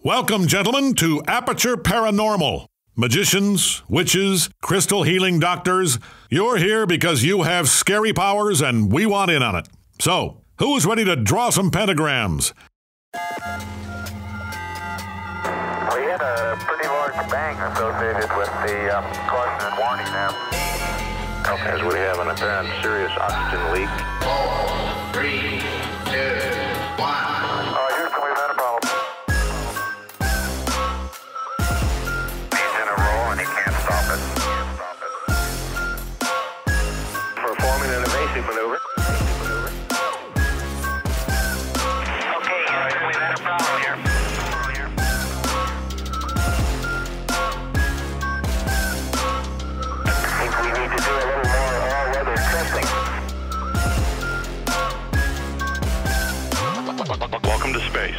Welcome, gentlemen, to Aperture Paranormal. Magicians, witches, crystal healing doctors, you're here because you have scary powers and we want in on it. So, who's ready to draw some pentagrams? We had a pretty large bang associated with the caution and warning now. Okay, as we have an apparent serious oxygen leak. 4, 3, 2, 1. Houston, we've had a problem. He's in a roll and he can't stop it. Performing an evasive maneuver. Okay, Houston, we've had a problem here. I think we need to do a little more all-weather testing. Welcome to space.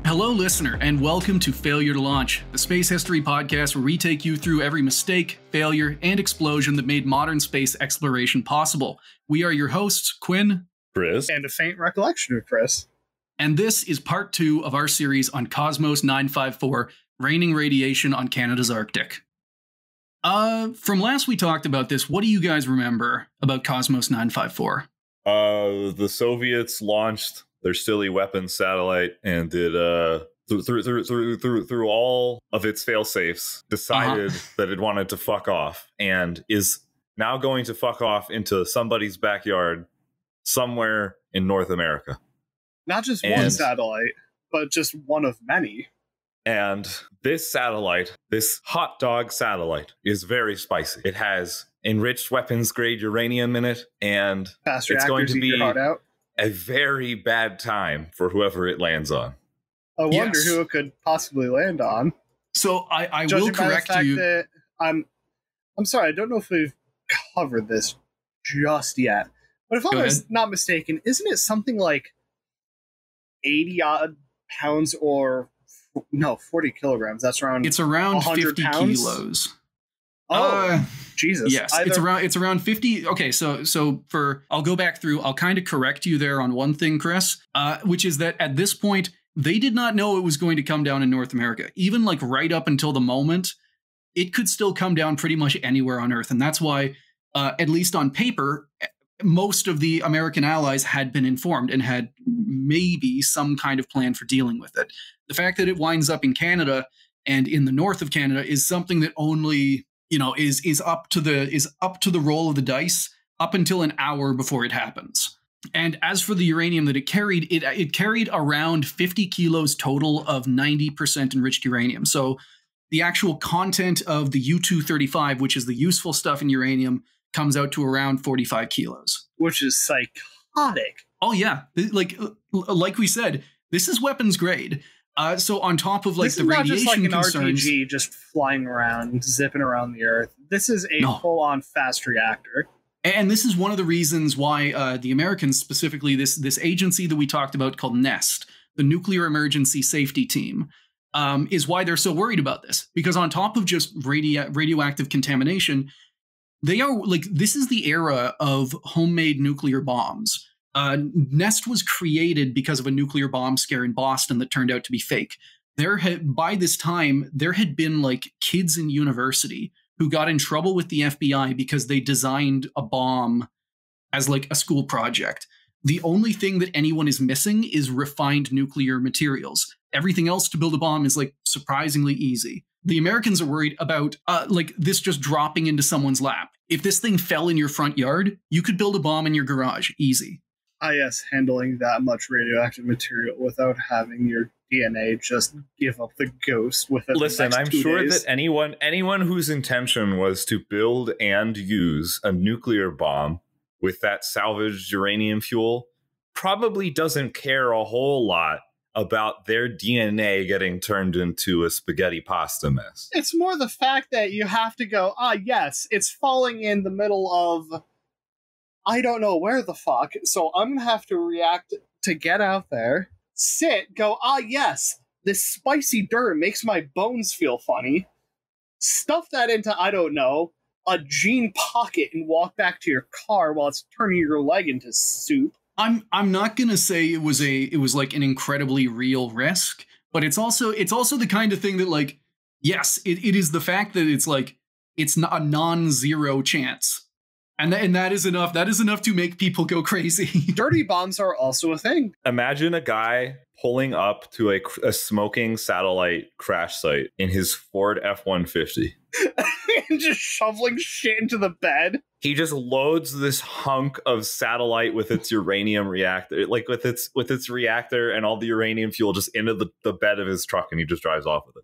Hello, listener, and welcome to Failure to Launch, the space history podcast where we take you through every mistake, failure, and explosion that made modern space exploration possible. We are your hosts, Quinn, Chris, and a faint recollection of Chris. And this is part 2 of our series on Cosmos 954, Raining Radiation on Canada's Arctic. From last we talked about this, what do you guys remember about Cosmos 954? The Soviets launched their silly weapons satellite and did through all of its fail-safes, decided that it wanted to fuck off and is now going to fuck off into somebody's backyard somewhere in North America. Not just one satellite, but just one of many. And this satellite, this hot dog satellite, is very spicy. It has enriched weapons-grade uranium in it, and Fast it's going to reactors eat your be heart out. a very bad time for whoever it lands on. I wonder Yes. who it could possibly land on. So I will Judging by the correct fact you. that I'm sorry, I don't know if we've covered this just yet. But if Go I was ahead. not mistaken, isn't it something like 80 odd pounds or no, 40 kilograms? That's around It's around 100 50 pounds? kilos. Jesus. Yes, Either- it's around 50. Okay, so I'll go back through. I'll kind of correct you there on one thing, Chris, which is that at this point they did not know it was going to come down in North America. Even like right up until the moment, it could still come down pretty much anywhere on Earth, and that's why, at least on paper, most of the American allies had been informed and had maybe some kind of plan for dealing with it. The fact that it winds up in Canada and in the north of Canada is something that only, is up to the roll of the dice up until an hour before it happens. And as for the uranium that it carried around 50 kilos total of 90% enriched uranium. So the actual content of the U-235, which is the useful stuff in uranium, comes out to around 45 kilos. which is psychotic. Oh yeah, like we said, this is weapons grade. So on top of like This the is not radiation just like an concerns, RPG just flying around, zipping around the Earth. This is a full-on fast reactor. and this is one of the reasons why the Americans, specifically this agency that we talked about called NEST, the Nuclear Emergency Safety Team, is why they're so worried about this. Because on top of just radioactive contamination, they are like, this is the era of homemade nuclear bombs. Nest was created because of a nuclear bomb scare in Boston that turned out to be fake. By this time, there had been like kids in university who got in trouble with the FBI because they designed a bomb as like a school project. The only thing that anyone is missing is refined nuclear materials. Everything else to build a bomb is like surprisingly easy. The Americans are worried about like this just dropping into someone's lap. If this thing fell in your front yard, you could build a bomb in your garage. Easy. Yes, handling that much radioactive material without having your DNA just give up the ghost within Listen, the next I'm 2 sure days. that anyone whose intention was to build and use a nuclear bomb with that salvaged uranium fuel probably doesn't care a whole lot about their DNA getting turned into a spaghetti pasta mess. It's more the fact that you have to go, yes, it's falling in the middle of, I don't know where the fuck, so I'm going to have to react to get out there, sit, go, yes, this spicy dirt makes my bones feel funny, stuff that into, I don't know, a jean pocket and walk back to your car while it's turning your leg into soup. I'm not gonna say it was like an incredibly real risk, but it's also the kind of thing that, like, yes, it is the fact that it's like it's not a non-zero chance. And that is enough. That is enough to make people go crazy. Dirty bombs are also a thing. Imagine a guy pulling up to a smoking satellite crash site in his Ford F-150. And just shoveling shit into the bed. He just loads this hunk of satellite with its uranium reactor, like with its reactor and all the uranium fuel just into the bed of his truck, and he just drives off with it.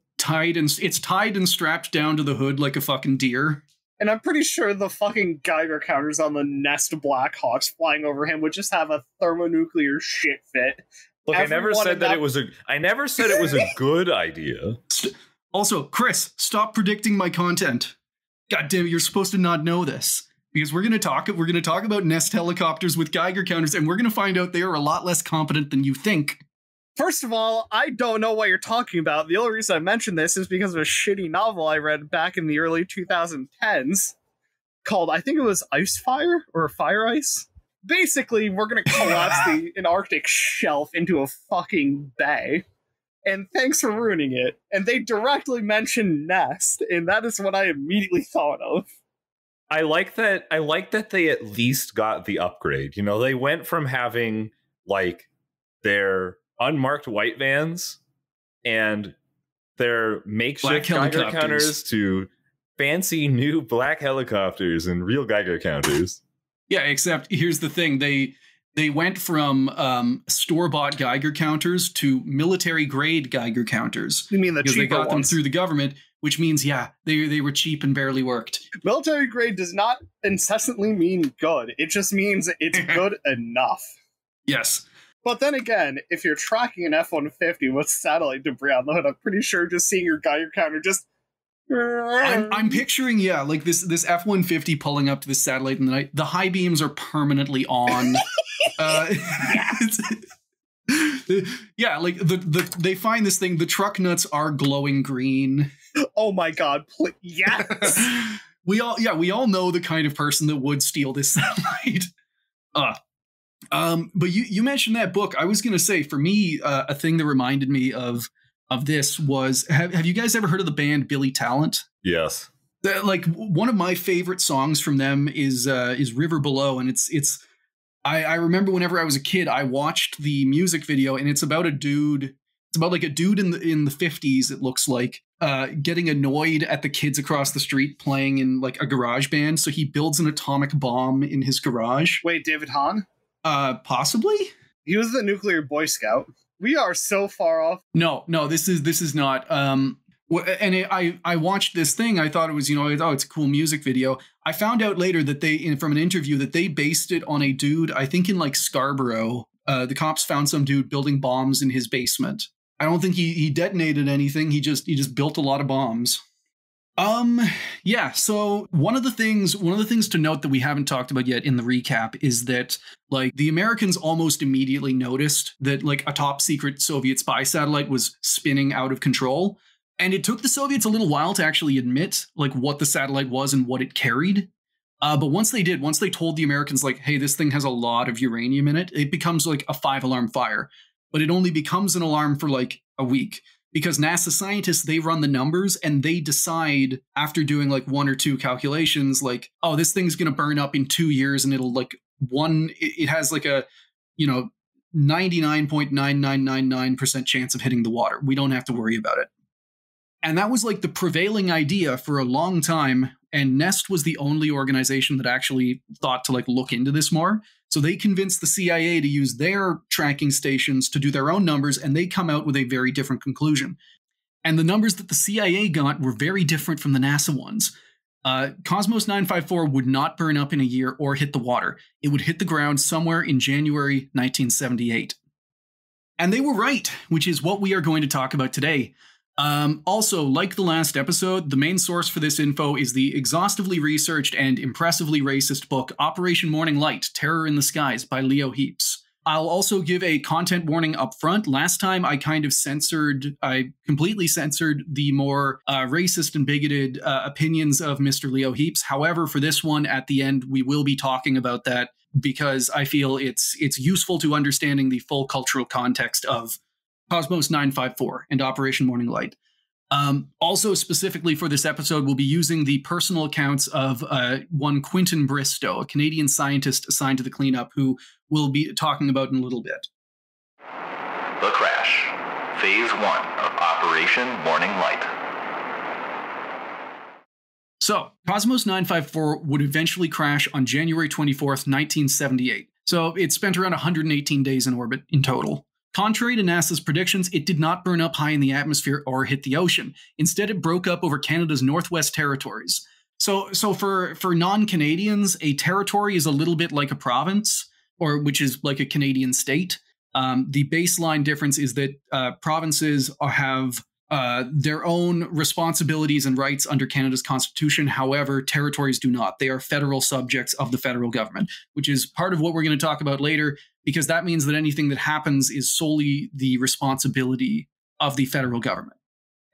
It's tied and strapped down to the hood like a fucking deer. And I'm pretty sure the fucking Geiger counters on the Nest Blackhawks flying over him would just have a thermonuclear shit fit. Look, I never said it was a good idea. Also, Chris, stop predicting my content. God damn it, you're supposed to not know this. Because we're gonna talk about Nest helicopters with Geiger counters, and we're gonna find out they are a lot less competent than you think. First of all, I don't know what you're talking about. The only reason I mentioned this is because of a shitty novel I read back in the early 2010s called, I think it was Ice Fire or Fire Ice. Basically, we're going to collapse the Antarctic shelf into a fucking bay. And thanks for ruining it. And they directly mention Nest, and that is what I immediately thought of. I like that they at least got the upgrade. You know, they went from having like their unmarked white vans and their makeshift Geiger counters to fancy new black helicopters and real Geiger counters. Yeah, except here's the thing. They went from store-bought Geiger counters to military-grade Geiger counters. You mean the cheaper ones? Because they got them through the government, which means, yeah, they were cheap and barely worked. Military-grade does not incessantly mean good. It just means it's good enough. Yes. But then again, if you're tracking an F-150 with satellite debris on the hood, I'm pretty sure just seeing your Geiger counter just... I'm picturing, yeah, like this F-150 pulling up to this satellite in the night. The high beams are permanently on. Yeah, like they find this thing. The truck nuts are glowing green. Oh my god! Yes. we all know the kind of person that would steal this satellite. But you mentioned that book. I was gonna say, for me, a thing that reminded me of this was, have you guys ever heard of the band Billy Talent? Yes. Like, one of my favorite songs from them is River Below, and I remember whenever I was a kid, I watched the music video, and it's about a dude. It's about like a dude in the 50s, it looks like, getting annoyed at the kids across the street playing in like a garage band. So he builds an atomic bomb in his garage. Wait, David Hahn? Possibly? He was the nuclear Boy Scout. We are so far off. No, this is not. And I watched this thing. I thought it was, it's a cool music video. I found out later that from an interview, that they based it on a dude, I think in like Scarborough. The cops found some dude building bombs in his basement. I don't think he detonated anything. He just built a lot of bombs. Yeah, so one of the things to note that we haven't talked about yet in the recap is that, like, the Americans almost immediately noticed that, like, a top secret Soviet spy satellite was spinning out of control. And it took the Soviets a little while to actually admit, like, what the satellite was and what it carried. But once they told the Americans, like, hey, this thing has a lot of uranium in it, it becomes like a 5-alarm fire. But it only becomes an alarm for like a week. Because NASA scientists, they run the numbers and they decide, after doing like one or two calculations, like, oh, this thing's going to burn up in 2 years and it'll like it has like a, 99.9999% chance of hitting the water. We don't have to worry about it. And that was like the prevailing idea for a long time. And Nest was the only organization that actually thought to like look into this more. So they convinced the CIA to use their tracking stations to do their own numbers, and they come out with a very different conclusion. And the numbers that the CIA got were very different from the NASA ones. Cosmos 954 would not burn up in a year or hit the water. It would hit the ground somewhere in January 1978. And they were right, which is what we are going to talk about today. Also, like the last episode, the main source for this info is the exhaustively researched and impressively racist book Operation Morning Light: Terror in the Skies by Leo Heaps. I'll also give a content warning up front. Last time I completely censored the more racist and bigoted opinions of Mr. Leo Heaps. However, for this one at the end, we will be talking about that because I feel it's useful to understanding the full cultural context of Cosmos 954 and Operation Morning Light. Also, specifically for this episode, we'll be using the personal accounts of one Quentin Bristow, a Canadian scientist assigned to the cleanup, who we'll be talking about in a little bit. The Crash, Phase 1 of Operation Morning Light. So, Cosmos 954 would eventually crash on January 24th, 1978. So, it spent around 118 days in orbit in total. Contrary to NASA's predictions, it did not burn up high in the atmosphere or hit the ocean. Instead, it broke up over Canada's Northwest Territories. So for non-Canadians, a territory is a little bit like a province, or which is like a Canadian state. The baseline difference is that provinces have their own responsibilities and rights under Canada's Constitution. However, territories do not. They are federal subjects of the federal government, which is part of what we're going to talk about later, because that means that anything that happens is solely the responsibility of the federal government.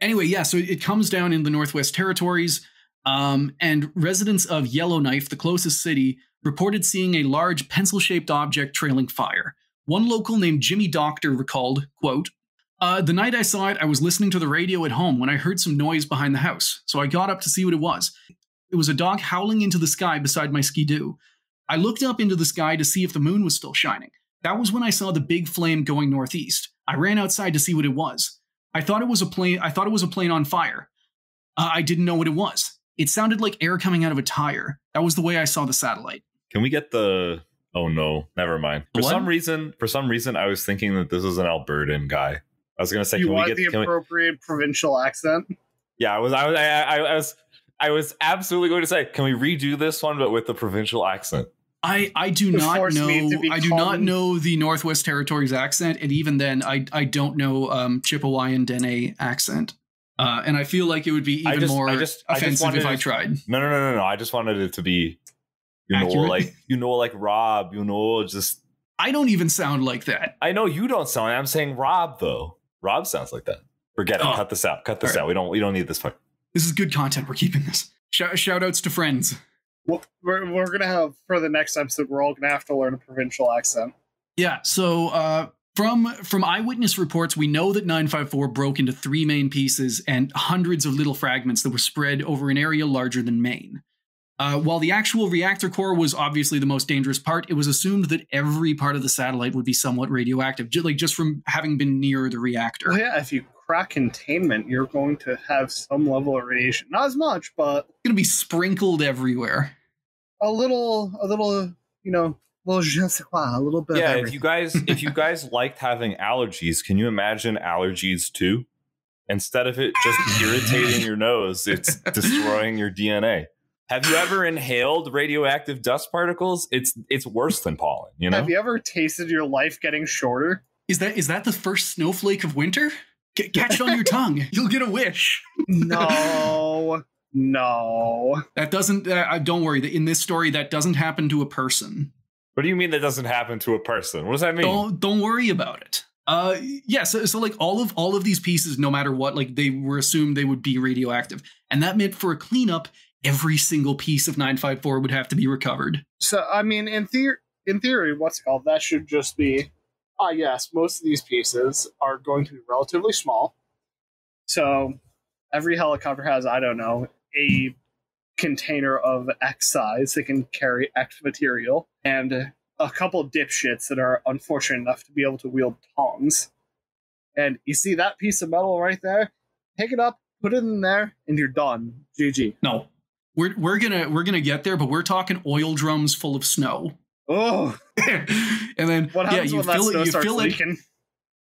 Anyway, yeah, so it comes down in the Northwest Territories, and residents of Yellowknife, the closest city, reported seeing a large pencil-shaped object trailing fire. One local named Jimmy Doctor recalled, quote, the night I saw it, I was listening to the radio at home when I heard some noise behind the house, so I got up to see what it was. It was a dog howling into the sky beside my ski-doo. I looked up into the sky to see if the moon was still shining. That was when I saw the big flame going northeast. I ran outside to see what it was. I thought it was a plane on fire. I didn't know what it was. It sounded like air coming out of a tire. That was the way I saw the satellite. Can we get the... Oh no, never mind. For some reason, I was thinking that this was an Albertan guy. I was going to say, can we get the appropriate provincial accent? Yeah, I was absolutely going to say, can we redo this one, but with the provincial accent? I do not know. I do not know the Northwest Territories accent, and even then, I don't know Chippewayan Dene accent. And I feel like it would be even more offensive if I tried. No. I just wanted it to be, like Rob. Just. I don't even sound like that. I know you don't sound. I'm saying Rob though. Rob sounds like that. Forget it. Cut this out. Cut this out. We don't need this part. This is good content. We're keeping this. Shout outs to friends. Well, we're going to have, for the next episode, we're all going to have to learn a provincial accent. Yeah, so from eyewitness reports, we know that 954 broke into 3 main pieces and hundreds of little fragments that were spread over an area larger than Maine. While the actual reactor core was obviously the most dangerous part, it was assumed that every part of the satellite would be somewhat radioactive, just from having been near the reactor. Well, yeah, if you crack containment, you're going to have some level of radiation. Not as much, but... It's going to be sprinkled everywhere. A little, little je sais quoi, a little bit. Yeah, if you guys liked having allergies, can you imagine allergies too? Instead of it just irritating your nose, it's destroying your DNA. Have you ever inhaled radioactive dust particles? It's worse than pollen, you know? Have you ever tasted your life getting shorter? Is that the first snowflake of winter? Catch on your tongue. You'll get a wish. No. That doesn't, don't worry, in this story, that doesn't happen to a person. What do you mean that doesn't happen to a person? What does that mean? Don't worry about it. Yeah, so like all of these pieces, no matter what, like they were assumed they would be radioactive. And that meant for a cleanup, every single piece of 954 would have to be recovered. So, I mean, in theory, what's it called? That should just be, yes, most of these pieces are going to be relatively small. So every helicopter has, I don't know, a container of X size that can carry X material, and a couple dipshits that are unfortunate enough to be able to wield tongs. And you see that piece of metal right there? Pick it up, put it in there, and you're done. GG. No, we're gonna get there, but we're talking oil drums full of snow. Oh, and then what happens when that snow starts leaking?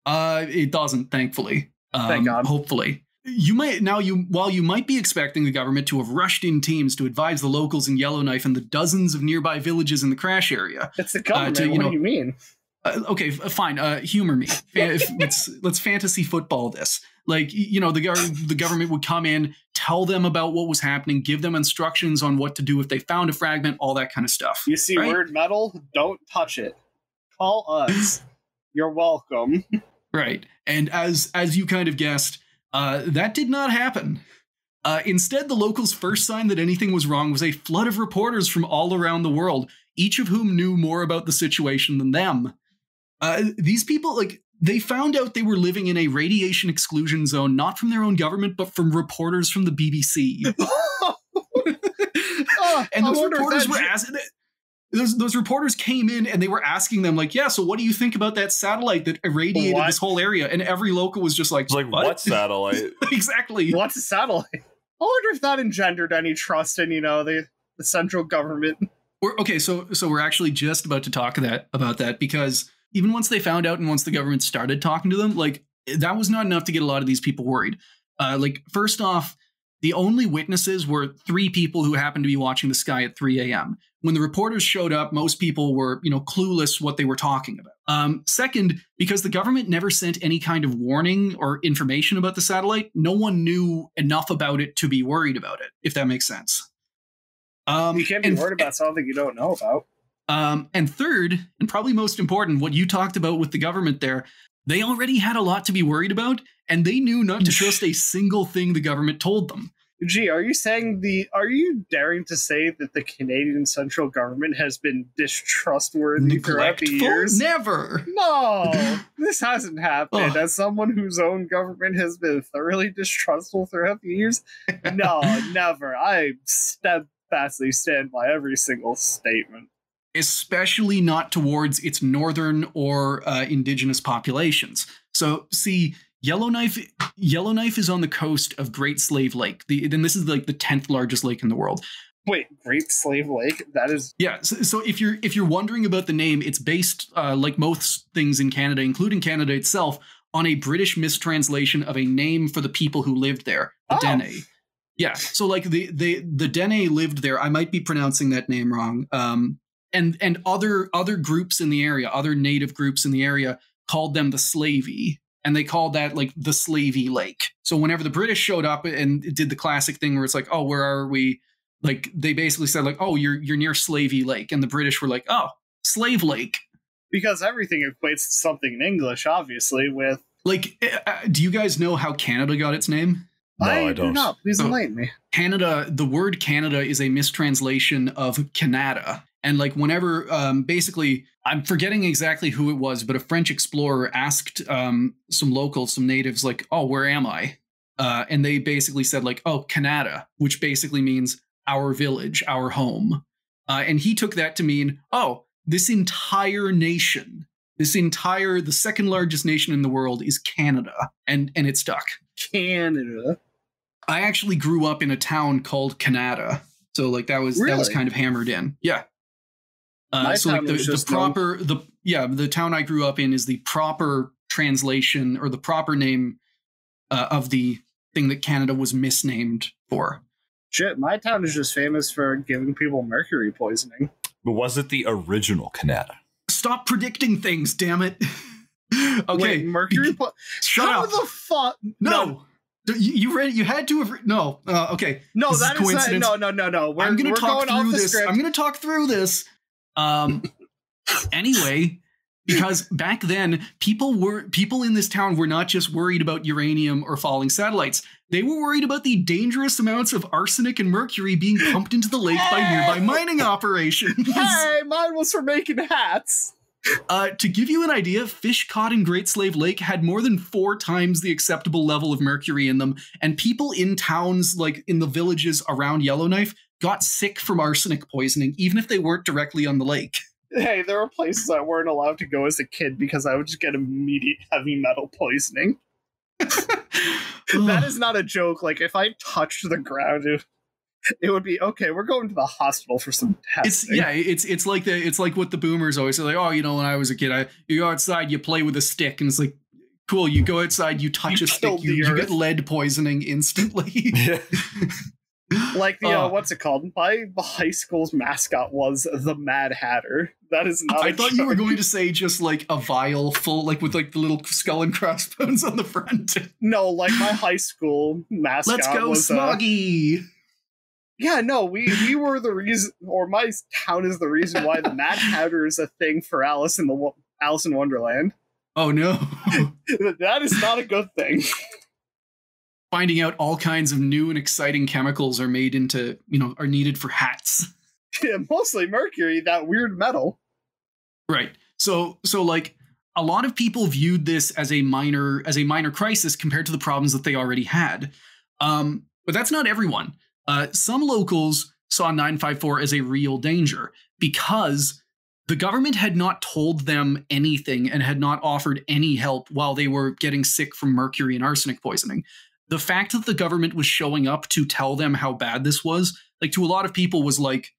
It doesn't, thankfully. Thank God. Hopefully. While you might be expecting the government to have rushed in teams to advise the locals in Yellowknife and the dozens of nearby villages in the crash area. It's the government. What do you mean? Okay, fine. Humor me. Let's fantasy football this. Like, the government would come in, tell them about what was happening, give them instructions on what to do if they found a fragment, all that kind of stuff. You see weird metal? Don't touch it. call us. You're welcome. Right. And as you kind of guessed, that did not happen. Instead, the locals' first sign that anything was wrong was a flood of reporters from all around the world, each of whom knew more about the situation than them. These people, like, they found out they were living in a radiation exclusion zone, not from their own government, but from reporters from the BBC. And those reporters were asking... Those reporters came in and they were asking them, like, yeah, so what do you think about that satellite that irradiated this whole area? And every local was just like, it's like, what satellite? Exactly. What's a satellite? I wonder if that engendered any trust in, the central government. So we're actually just about to talk about that, because even once they found out and once the government started talking to them, like, that was not enough to get a lot of these people worried. First off, the only witnesses were 3 people who happened to be watching the sky at 3 a.m. When the reporters showed up, most people were, clueless what they were talking about. Second, because the government never sent any kind of warning or information about the satellite, no one knew enough about it to be worried about it, if that makes sense. You can't be worried about something you don't know about. And third, and probably most important, what you talked about with the government there, they already had a lot to be worried about, and they knew not to trust a single thing the government told them. Gee, are you daring to say that the Canadian central government has been distrustworthy throughout the years? Never. No, this hasn't happened. As someone whose own government has been thoroughly distrustful throughout the years, no, never. I steadfastly stand by every single statement. Especially not towards its northern or indigenous populations. So, see, Yellowknife is on the coast of Great Slave Lake. Then this is like the 10th largest lake in the world. Wait, Great Slave Lake? That is... Yeah, so if you're wondering about the name, it's based, like most things in Canada, including Canada itself, on a British mistranslation of a name for the people who lived there, the Dene. Yeah, so like the Dene lived there. I might be pronouncing that name wrong. And other groups in the area, other native groups in the area, called them the Slavey, and they called that like the Slavey Lake. So whenever the British showed up and did the classic thing where it's like, oh, where are we? Like, they basically said like, oh, you're near Slavey Lake, and the British were like, oh, Slave Lake, because everything equates to something in English, obviously. With like, do you guys know how Canada got its name? No, I don't. Do not. Please enlighten me. Canada, the word Canada is a mistranslation of Canada. And like whenever, basically, I'm forgetting exactly who it was, but a French explorer asked some locals, some natives, like, oh, where am I? And they basically said like, oh, Canada, which basically means our village, our home. And he took that to mean, oh, this entire nation, the second largest nation in the world is Canada. And it stuck. Canada. I actually grew up in a town called Canada. So like that was kind of hammered in. Yeah. So like the town I grew up in is the proper translation or the proper name of the thing that Canada was misnamed for. Shit, my town is just famous for giving people mercury poisoning. But was it the original Canada? Stop predicting things, damn it. Okay. Wait, mercury Shut How up. the fuck? No. You read? You had to have. No. Okay. No, this that is coincidence. No. I'm going to talk through this. I'm going to talk through this. Anyway, because back then people in this town were not just worried about uranium or falling satellites. They were worried about the dangerous amounts of arsenic and mercury being pumped into the lake by nearby mining operations. Hey, mine was for making hats. To give you an idea, fish caught in Great Slave Lake had more than 4 times the acceptable level of mercury in them, and people in towns, like in the villages around Yellowknife, got sick from arsenic poisoning, even if they weren't directly on the lake. Hey, there were places I weren't allowed to go as a kid because I would just get immediate heavy metal poisoning. That is not a joke. Like, if I touched the ground, it would be, okay, we're going to the hospital for some testing. It's like what the boomers always say, like, oh, when I was a kid, you go outside, you play with a stick, and it's like, cool, you go outside, you touch a stick, you get lead poisoning instantly. Like the what's it called? My high school's mascot was the Mad Hatter. That is not. I thought you were going to say just like a vial full, like with like the little skull and crossbones on the front. No, like my high school mascot. Let's go, was Smoggy. Yeah, no, we were the reason, or my town is the reason why the Mad Hatter is a thing for Alice in Alice in Wonderland. Oh no. That is not a good thing. Finding out all kinds of new and exciting chemicals are made into, are needed for hats. Yeah, mostly mercury, that weird metal. Right. So like a lot of people viewed this as a minor crisis compared to the problems that they already had. But that's not everyone. Some locals saw 954 as a real danger because the government had not told them anything and had not offered any help while they were getting sick from mercury and arsenic poisoning. The fact that the government was showing up to tell them how bad this was, like, to a lot of people was like,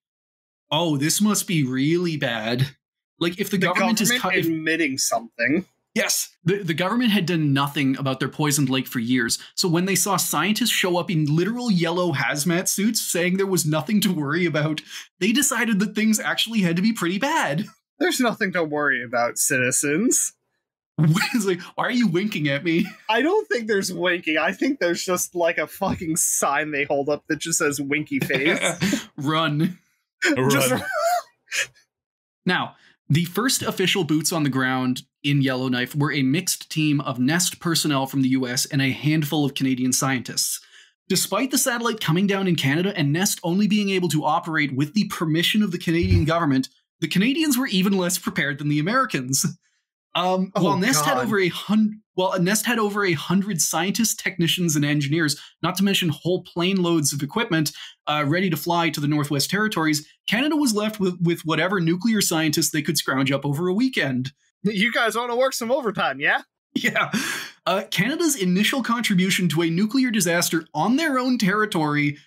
oh, this must be really bad. Like, if the government is admitting something. Yes, the government had done nothing about their poisoned lake for years. So when they saw scientists show up in literal yellow hazmat suits saying there was nothing to worry about, they decided that things actually had to be pretty bad. There's nothing to worry about, citizens. It's like, why are you winking at me? I don't think there's winking. I think there's just like a fucking sign they hold up that just says winky face. Run. Run. Now, the first official boots on the ground in Yellowknife were a mixed team of NEST personnel from the US and a handful of Canadian scientists. Despite the satellite coming down in Canada and NEST only being able to operate with the permission of the Canadian government, the Canadians were even less prepared than the Americans. While NEST had over 100 scientists, technicians, and engineers, not to mention whole plane loads of equipment ready to fly to the Northwest Territories, Canada was left with whatever nuclear scientists they could scrounge up over a weekend. You guys want to work some overtime, yeah? Yeah. Canada's initial contribution to a nuclear disaster on their own territory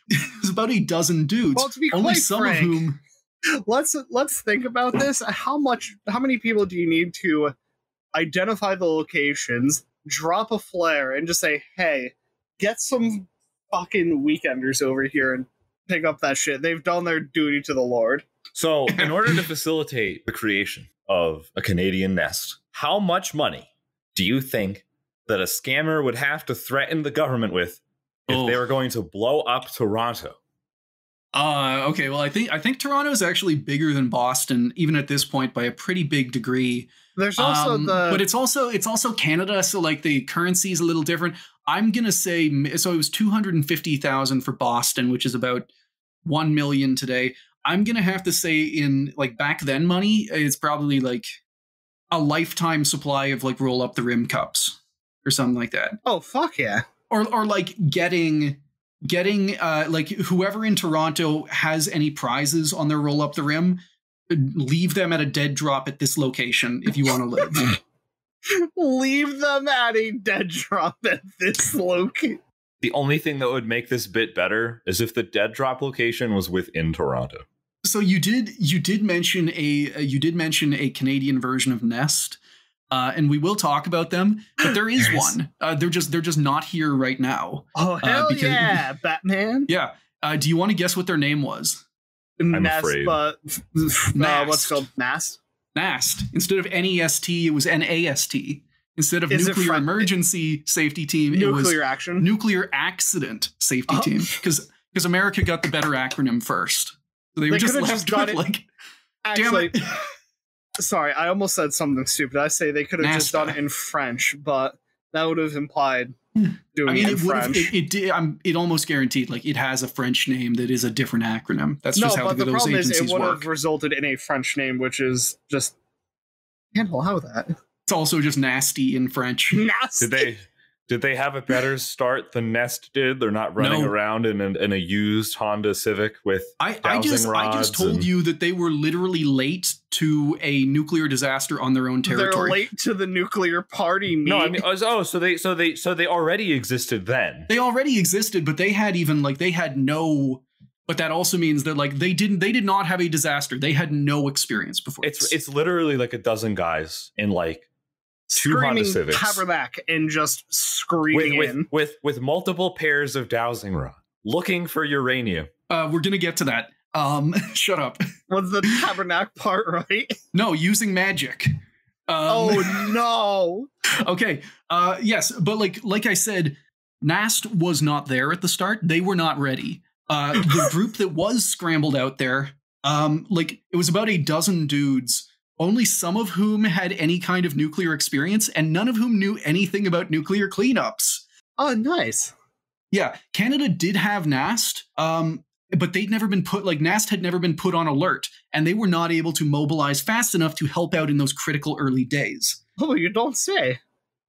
is about a dozen dudes. Well, to be only quite some frank, of whom. Let's think about this. How many people do you need to identify the locations, drop a flare, and just say, hey, get some fucking weekenders over here and pick up that shit. They've done their duty to the Lord. So, in order to facilitate the creation of a Canadian nest, how much money do you think that a scammer would have to threaten the government with if they were going to blow up Toronto? Okay, well, I think Toronto is actually bigger than Boston, even at this point, by a pretty big degree. There's also but it's also Canada, so like the currency is a little different. I'm gonna say so. It was 250,000 for Boston, which is about 1 million today. I'm gonna have to say in like back then money, it's probably like a lifetime supply of like roll up the rim cups or something like that. Oh fuck yeah! Or like getting like whoever in Toronto has any prizes on their roll up the rim, leave them at a dead drop at this location if you want to live. Leave them at a dead drop at this location. The only thing that would make this bit better is if the dead drop location was within Toronto. So you did mention a Canadian version of Nest, and we will talk about them. But there is one. They're just not here right now. Oh hell yeah, Batman! Yeah. Do you want to guess what their name was? I'm afraid. What's it called? Nast? NAST. Instead of NEST, it was NAST. Instead of Nuclear Emergency Safety Team, it was Nuclear Accident Safety Team. Because America got the better acronym first. So they were just left with like, actually, damn it. Sorry, I almost said something stupid. I say they could have just done it in French, but that would have implied doing it in French. It almost guaranteed, like, it has a French name that is a different acronym. That's just how those agencies work. No, but the problem is it would have resulted in a French name, which is just... Can't allow that. It's also just nasty in French. Nasty! Did they have a better start than Nest did? They're not running around in a used Honda Civic with dowsing rods. I just told you that they were literally late to a nuclear disaster on their own territory. They're late to the nuclear party. No, I mean, so they already existed then. They already existed, but they had no. But that also means that like they did not have a disaster. They had no experience before. It's literally like a dozen guys in like two Honda Civics, Haberback, and just screaming with multiple pairs of dowsing rod, looking for uranium. We're gonna get to that. Shut up. Was the tabernacle part right? No, using magic. Oh no. Okay. Yes, but like I said, NAST was not there at the start. They were not ready. The group that was scrambled out there, like it was about a dozen dudes only some of whom had any kind of nuclear experience, and none of whom knew anything about nuclear cleanups. Oh, nice. Yeah, Canada did have NAST, but they'd never been put, like, NAST had never been put on alert, and they were not able to mobilize fast enough to help out in those critical early days. Oh, you don't say.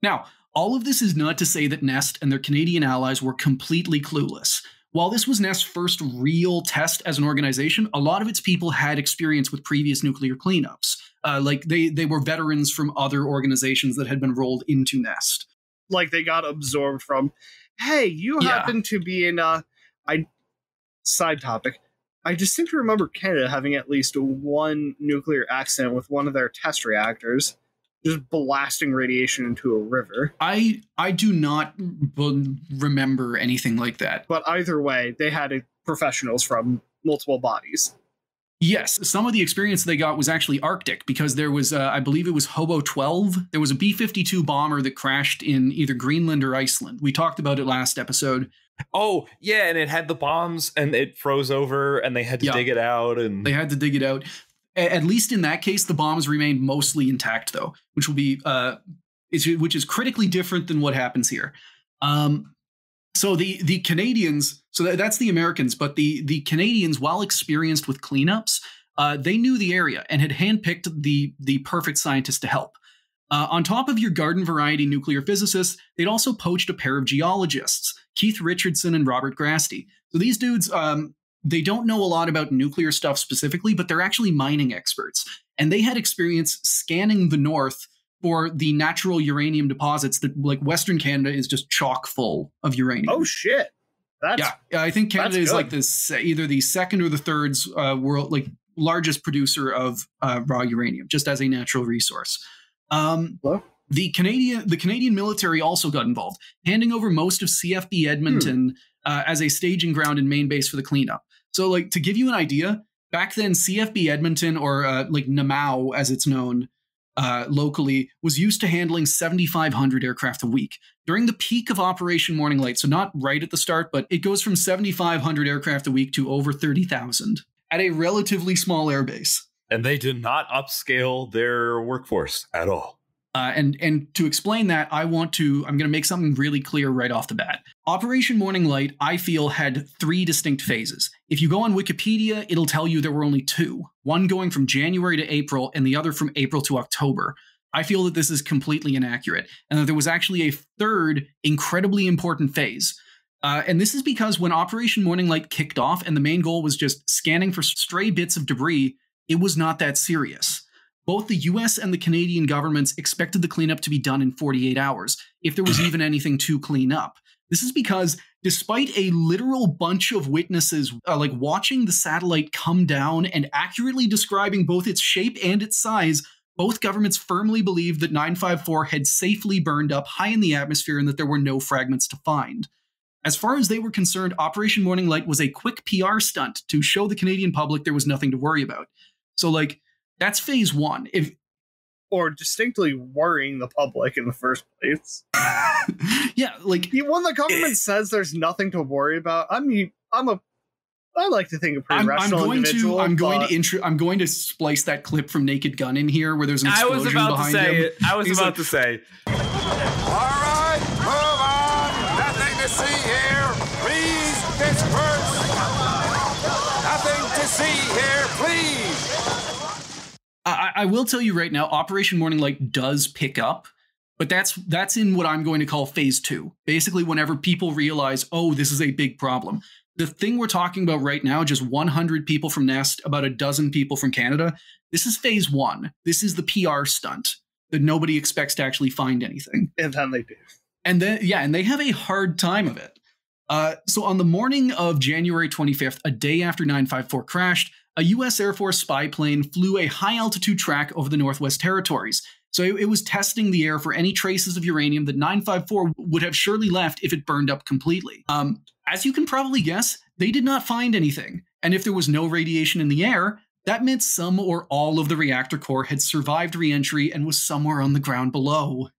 Now, all of this is not to say that NEST and their Canadian allies were completely clueless. While this was NEST's first real test as an organization, a lot of its people had experience with previous nuclear cleanups. Like they were veterans from other organizations that had been rolled into NEST. Like they got absorbed from, hey, you happen to be in side topic. I distinctly remember Canada having at least one nuclear accident with one of their test reactors, just blasting radiation into a river. I do not remember anything like that. But either way, they had professionals from multiple bodies. Yes, some of the experience they got was actually Arctic, because there was, I believe it was Hobo 12. There was a B-52 bomber that crashed in either Greenland or Iceland. We talked about it last episode. Oh, yeah, and it had the bombs, and it froze over, and they had to dig it out. And they had to dig it out. At least in that case, the bombs remained mostly intact, though, which will be, which is critically different than what happens here. So the Canadians, so that's the Americans, but the Canadians, while experienced with cleanups, they knew the area and had handpicked the perfect scientists to help. On top of your garden variety nuclear physicists, they'd also poached a pair of geologists, Keith Richardson and Robert Grasty. So these dudes, they don't know a lot about nuclear stuff specifically, but they're actually mining experts. And they had experience scanning the north for the natural uranium deposits that, like, Western Canada is just chock full of uranium. Oh, shit. Yeah, I think Canada is like this, either the second or the third world, like, largest producer of raw uranium, just as a natural resource. The Canadian military also got involved, handing over most of CFB Edmonton as a staging ground and main base for the cleanup. So, like, to give you an idea, back then, CFB Edmonton, or like Namao as it's known locally, was used to handling 7,500 aircraft a week. During the peak of Operation Morning Light, so not right at the start, but it goes from 7,500 aircraft a week to over 30,000 at a relatively small airbase. And they did not upscale their workforce at all. And to explain that, I'm going to make something really clear right off the bat. Operation Morning Light, I feel, had 3 distinct phases. If you go on Wikipedia, it'll tell you there were only 2. One going from January to April, and the other from April to October. I feel that this is completely inaccurate, and that there was actually a third incredibly important phase. And this is because when Operation Morning Light kicked off, and the main goal was just scanning for stray bits of debris, it was not that serious. Both the US and the Canadian governments expected the cleanup to be done in 48 hours, if there was even anything to clean up. This is because, despite a literal bunch of witnesses like watching the satellite come down and accurately describing both its shape and its size, both governments firmly believed that 954 had safely burned up high in the atmosphere and that there were no fragments to find. As far as they were concerned, Operation Morning Light was a quick PR stunt to show the Canadian public there was nothing to worry about. So, like, that's phase 1. Or distinctly worrying the public in the first place. Yeah, like, when the government says there's nothing to worry about, I mean, I like to think a pretty rational individual. I'm going to splice that clip from Naked Gun in here where there's an explosion behind him. I was about to say. All right, move on. Nothing to see here. Please disperse. Nothing to see here, please. I will tell you right now, Operation Morning Light does pick up, but that's in what I'm going to call phase 2. Basically, whenever people realize, oh, this is a big problem. The thing we're talking about right now, just 100 people from NEST, about a dozen people from Canada, this is phase 1. This is the PR stunt that nobody expects to actually find anything. And then they do. And then, yeah, and they have a hard time of it. So on the morning of January 25th, a day after 954 crashed, a U.S. Air Force spy plane flew a high-altitude track over the Northwest Territories. So it was testing the air for any traces of uranium that 954 would have surely left if it burned up completely. As you can probably guess, they did not find anything. And if there was no radiation in the air, that meant some or all of the reactor core had survived re-entry and was somewhere on the ground below.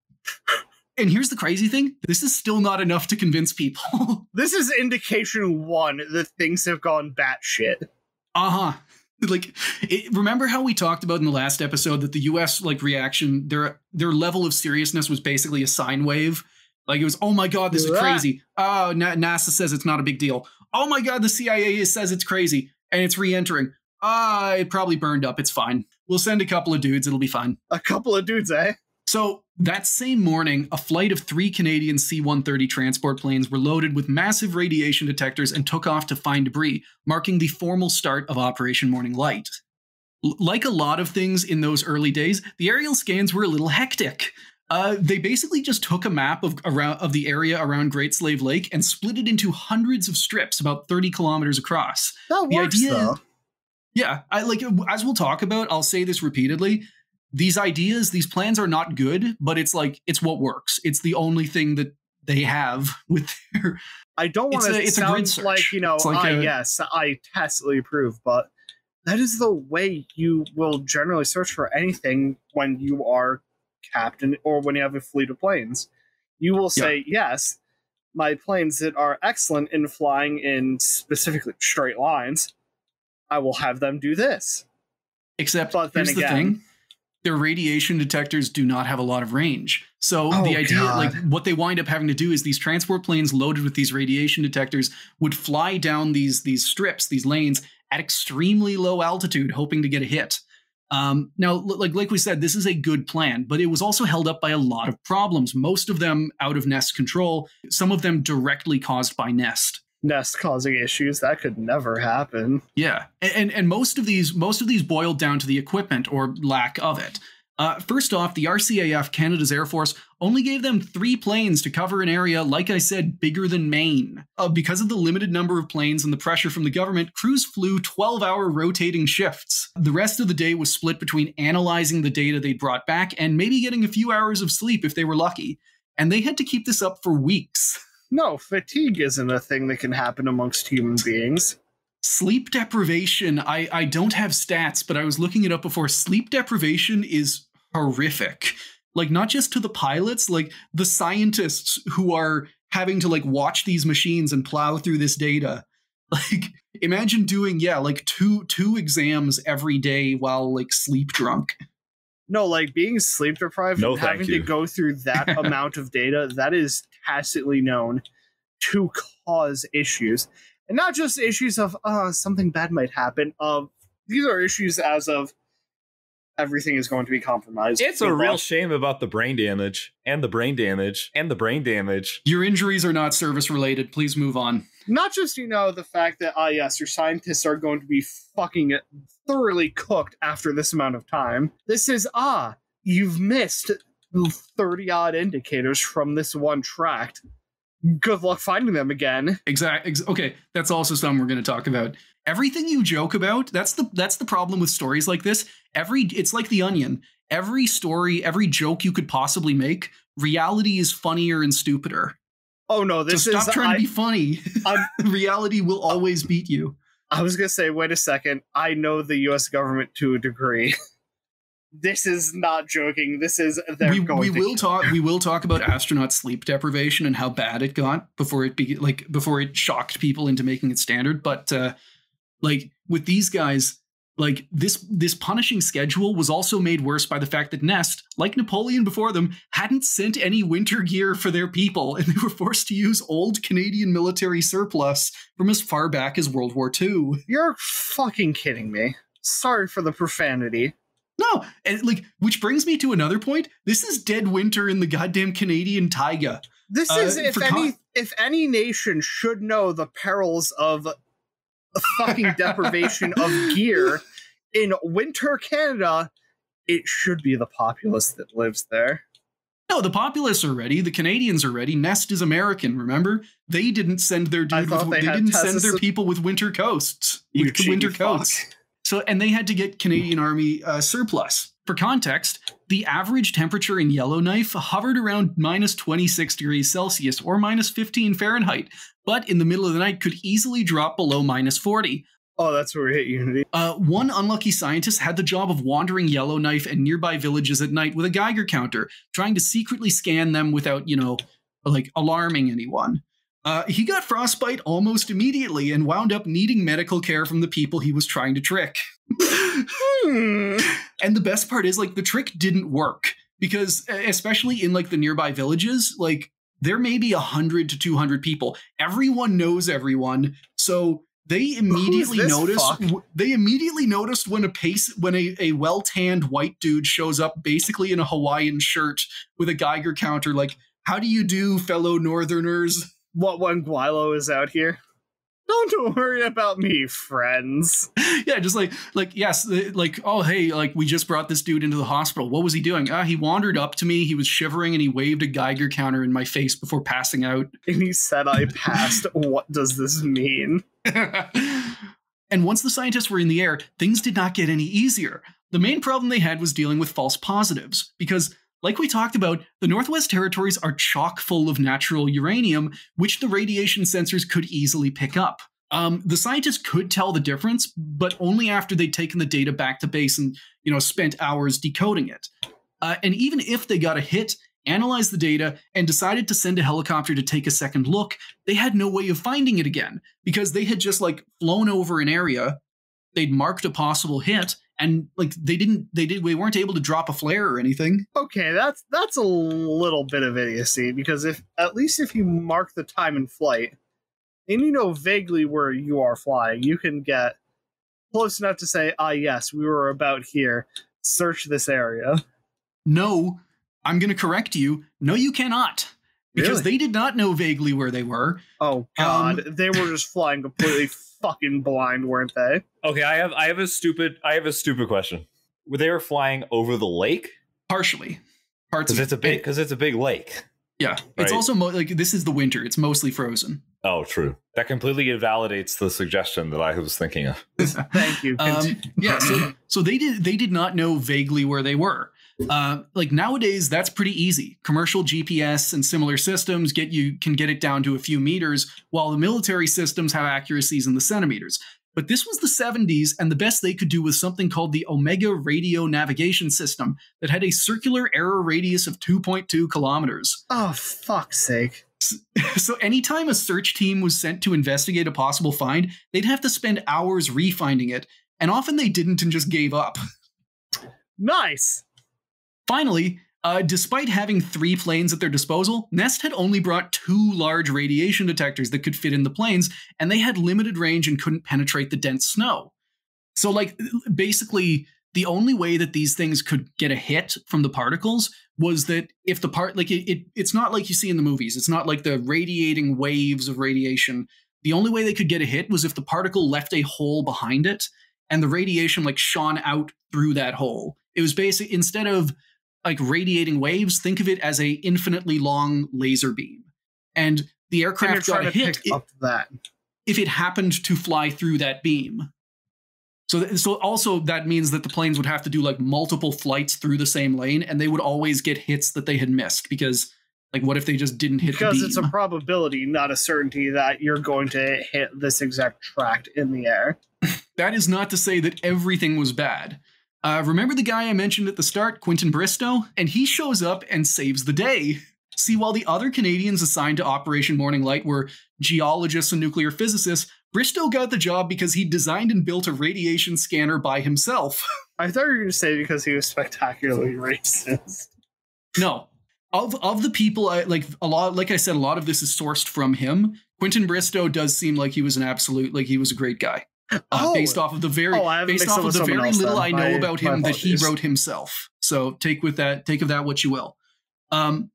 And here's the crazy thing. This is still not enough to convince people. This is indication 1 that things have gone batshit. Uh-huh. Remember how we talked about in the last episode that the US reaction, their level of seriousness was basically a sine wave. Like it was, oh my God, this is crazy. Oh, NASA says it's not a big deal. Oh my God, the CIA says it's crazy and it's re-entering. It probably burned up. It's fine. We'll send a couple of dudes. It'll be fine. A couple of dudes, eh? So that same morning, a flight of 3 Canadian C-130 transport planes were loaded with massive radiation detectors and took off to find debris, marking the formal start of Operation Morning Light. Like a lot of things in those early days, the aerial scans were a little hectic. They basically just took a map of the area around Great Slave Lake and split it into hundreds of strips about 30 kilometers across. That works, though. Yeah, as we'll talk about, I'll say this repeatedly. These plans are not good, but it's what works. It's the only thing that they have with their. I don't want to sound like, yes, I tacitly approve, but that is the way you will generally search for anything when you are captain or when you have a fleet of planes. You will say, yes, my planes that are excellent in flying in specifically straight lines, I will have them do this. Except, here's the thing. Their radiation detectors do not have a lot of range. So the idea, what they wind up having to do is these transport planes loaded with these radiation detectors would fly down these strips, these lanes at extremely low altitude, hoping to get a hit. Now, like we said, this is a good plan, but it was also held up by a lot of problems, most of them out of Nest's control, some of them directly caused by Nest. Nest causing issues that could never happen. Yeah, and most of these boiled down to the equipment or lack of it. First off, the RCAF, Canada's Air Force, only gave them 3 planes to cover an area, like I said, bigger than Maine. Because of the limited number of planes and the pressure from the government, crews flew 12-hour rotating shifts. The rest of the day was split between analyzing the data they brought back and maybe getting a few hours of sleep if they were lucky. And they had to keep this up for weeks. No, fatigue isn't a thing that can happen amongst human beings. Sleep deprivation, I don't have stats, but I was looking it up before. Sleep deprivation is horrific. Not just to the pilots, the scientists who are having to watch these machines and plow through this data. Imagine doing, two exams every day while sleep drunk. No, being sleep deprived and having to go through that amount of data, that is tacitly known to cause issues. And not just issues of, something bad might happen. These are issues as of everything is going to be compromised. It's a real shame about the brain damage, and the brain damage, and the brain damage. Your injuries are not service-related. Please move on. Not just, the fact that, yes, your scientists are going to be fucking thoroughly cooked after this amount of time. This is, you've missed 30-odd indicators from this one tract. Good luck finding them again. Exactly. Okay, that's also something we're going to talk about. Everything you joke about, that's the problem with stories like this. It's like The Onion. Every story, every joke you could possibly make, reality is funnier and stupider. Oh no, stop trying to be funny. Reality will always beat you. I was going to say, wait a second. I know the US government to a degree. This is not joking. This is we will talk about astronaut sleep deprivation and how bad it got before it shocked people into making it standard. But with these guys, this punishing schedule was also made worse by the fact that Nest, like Napoleon before them, hadn't sent any winter gear for their people, and they were forced to use old Canadian military surplus from as far back as World War II. You're fucking kidding me. Sorry for the profanity. No, and which brings me to another point. This is dead winter in the goddamn Canadian taiga. This is, if any nation should know the perils of fucking deprivation of gear in winter Canada, it should be the populace that lives there. No, the populace are ready. The Canadians are ready. Nest is American. Remember, they didn't send their send their people with winter coats. Winter coats. So, and they had to get Canadian Army surplus. For context, the average temperature in Yellowknife hovered around minus 26 degrees Celsius or minus 15 Fahrenheit, but in the middle of the night could easily drop below minus 40. Oh, that's where we hit Unity. One unlucky scientist had the job of wandering Yellowknife and nearby villages at night with a Geiger counter, trying to secretly scan them without, alarming anyone. He got frostbite almost immediately and wound up needing medical care from the people he was trying to trick. And the best part is, like, the trick didn't work because, especially in like the nearby villages, like there may be 100 to 200 people. Everyone knows everyone, so they immediately noticed. They immediately noticed when a well-tanned white dude shows up, basically in a Hawaiian shirt with a Geiger counter. Like, how do you do, fellow Northerners? What, when Guilo is out here? Don't worry about me, friends. Yeah, just like yes, like, oh hey, like we just brought this dude into the hospital. What was he doing? He wandered up to me. He was shivering and he waved a Geiger counter in my face before passing out. And he said I passed. What does this mean? And once the scientists were in the air, things did not get any easier. The main problem they had was dealing with false positives, because like we talked about, the Northwest Territories are chock full of natural uranium, which the radiation sensors could easily pick up. The scientists could tell the difference, but only after they'd taken the data back to base and, spent hours decoding it. And even if they got a hit, analyzed the data, and decided to send a helicopter to take a second look, they had no way of finding it again, because they had just like flown over an area, they'd marked a possible hit, and like they weren't able to drop a flare or anything. Okay, that's a little bit of idiocy, because if you mark the time in flight and you know vaguely where you are flying, you can get close enough to say, yes, we were about here. Search this area. No, I'm going to correct you. No, you cannot. Because they did not know vaguely where they were. Oh, God. They were just flying completely fucking blind, weren't they? Okay, I have a stupid question. They were flying over the lake? Partially. Because it's a big lake. Yeah. Right? It's also this is the winter. It's mostly frozen. Oh, true. That completely invalidates the suggestion that I was thinking of. Thank you. Yeah, so they did not know vaguely where they were. Like nowadays, that's pretty easy. Commercial GPS and similar systems can get it down to a few meters, while the military systems have accuracies in the centimeters. But this was the 70s, and the best they could do was something called the Omega Radio Navigation System that had a circular error radius of 2.2 kilometers. Oh, fuck's sake. So anytime a search team was sent to investigate a possible find, they'd have to spend hours refinding it, and often they didn't and just gave up. Nice! Finally, despite having 3 planes at their disposal, Nest had only brought 2 large radiation detectors that could fit in the planes, and they had limited range and couldn't penetrate the dense snow. So, like, basically, the only way that these things could get a hit from the particles was that if the it's not like you see in the movies. It's not like the radiating waves of radiation. The only way they could get a hit was if the particle left a hole behind it, and the radiation like shone out through that hole. It was basically, instead of like radiating waves, think of it as a infinitely long laser beam. And the aircraft got a hit if it happened to fly through that beam. So also that means that the planes would have to do like multiple flights through the same lane, and they would always get hits that they had missed, because like what if they just didn't hit the beam? Because it's a probability, not a certainty, that you're going to hit this exact tract in the air. That is not to say that everything was bad. Remember the guy I mentioned at the start, Quentin Bristow? And he shows up and saves the day. See, while the other Canadians assigned to Operation Morning Light were geologists and nuclear physicists, Bristow got the job because he designed and built a radiation scanner by himself. I thought you were going to say because he was spectacularly racist. No. Of the people, like I said, a lot of this is sourced from him. Quentin Bristow does seem like he was he was a great guy. Based off of the very little I know about him that he wrote himself. So take of that what you will.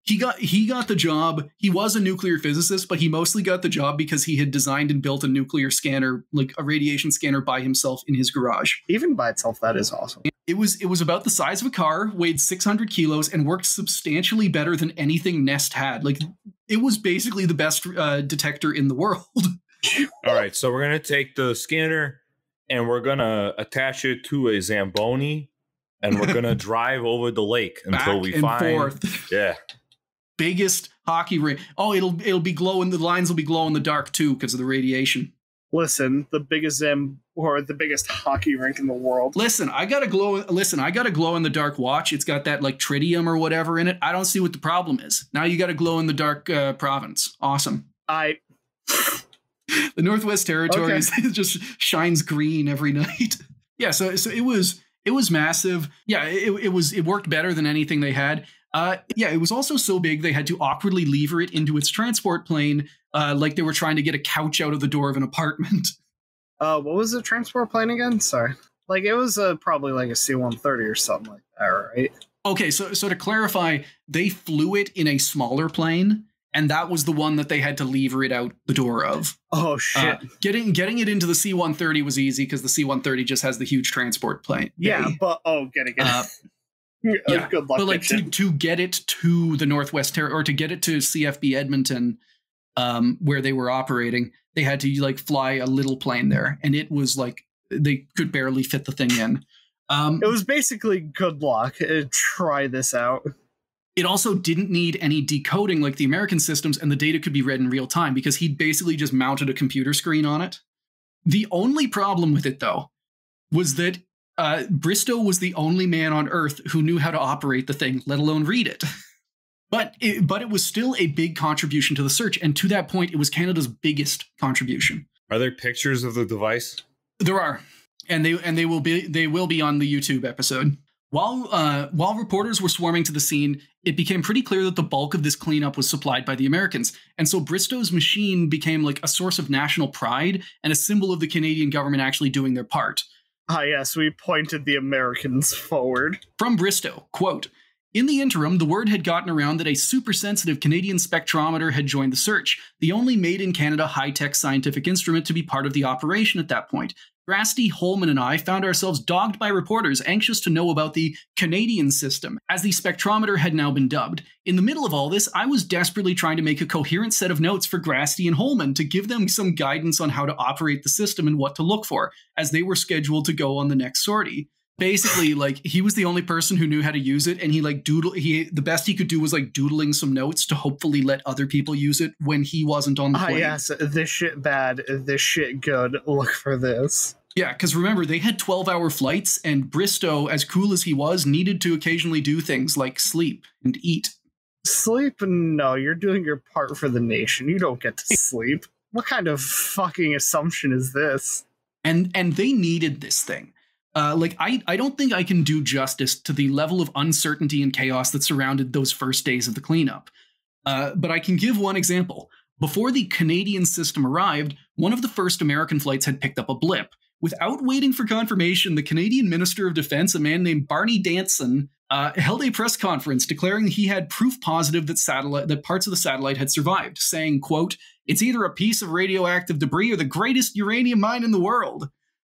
He got the job. He was a nuclear physicist, but he mostly got the job because he had designed and built a nuclear scanner, like a radiation scanner, by himself in his garage. Even by itself, that is awesome. It was about the size of a car, weighed 600 kilos, and worked substantially better than anything Nest had. Like, it was basically the best detector in the world. All right, so we're going to take the scanner and we're going to attach it to a Zamboni, and we're going to drive over the lake until we find forth. Yeah. Biggest hockey rink. Oh, it'll be glowing, the lines will be glow in the dark too because of the radiation. Listen, the biggest hockey rink in the world. Listen, I got a glow in the dark watch. It's got that like tritium or whatever in it. I don't see what the problem is. Now you got a glow in the dark province. Awesome. The Northwest Territories just shines green every night. Yeah, so it was massive. Yeah, it worked better than anything they had. Yeah, it was also so big they had to awkwardly lever it into its transport plane, like they were trying to get a couch out of the door of an apartment. What was the transport plane again? Sorry. Like, it was probably like a C-130 or something like that, right? Okay, so to clarify, they flew it in a smaller plane, and that was the one that they had to lever it out the door of. Oh, shit. Getting it into the C-130 was easy because the C-130 just has the huge transport plane. Yeah, but, getting it. Yeah, good luck. But like to get it to the Northwest or to get it to CFB Edmonton, where they were operating, they had to like fly a little plane there, and it was like they could barely fit the thing in. It was basically good luck. Try this out. It also didn't need any decoding like the American systems, and the data could be read in real time because he'd basically just mounted a computer screen on it. The only problem with it, though, was that Bristow was the only man on Earth who knew how to operate the thing, let alone read it. But it was still a big contribution to the search, and to that point, it was Canada's biggest contribution. Are there pictures of the device? There are, and they will be on the YouTube episode. While reporters were swarming to the scene, it became pretty clear that the bulk of this cleanup was supplied by the Americans, and so Bristow's machine became like a source of national pride and a symbol of the Canadian government actually doing their part. Ah, yes, we pointed the Americans forward. From Bristow, quote, "In the interim, the word had gotten around that a super-sensitive Canadian spectrometer had joined the search, the only made-in-Canada high-tech scientific instrument to be part of the operation at that point. Grasty, Holman, and I found ourselves dogged by reporters anxious to know about the Canadian system, as the spectrometer had now been dubbed. In the middle of all this, I was desperately trying to make a coherent set of notes for Grasty and Holman to give them some guidance on how to operate the system and what to look for, as they were scheduled to go on the next sortie." Basically, like, he was the only person who knew how to use it, and the best he could do was like doodling some notes to hopefully let other people use it when he wasn't on the plane. Yes, this shit bad, this shit good, look for this. Yeah, because remember, they had 12-hour flights, and Bristow, as cool as he was, needed to occasionally do things like sleep and eat. Sleep? No, you're doing your part for the nation. You don't get to sleep. What kind of fucking assumption is this? And they needed this thing. I don't think I can do justice to the level of uncertainty and chaos that surrounded those first days of the cleanup. But I can give one example. Before the Canadian system arrived, one of the first American flights had picked up a blip. Without waiting for confirmation, the Canadian Minister of Defense, a man named Barney Danson, held a press conference declaring he had proof positive that parts of the satellite had survived, saying, quote, "It's either a piece of radioactive debris or the greatest uranium mine in the world."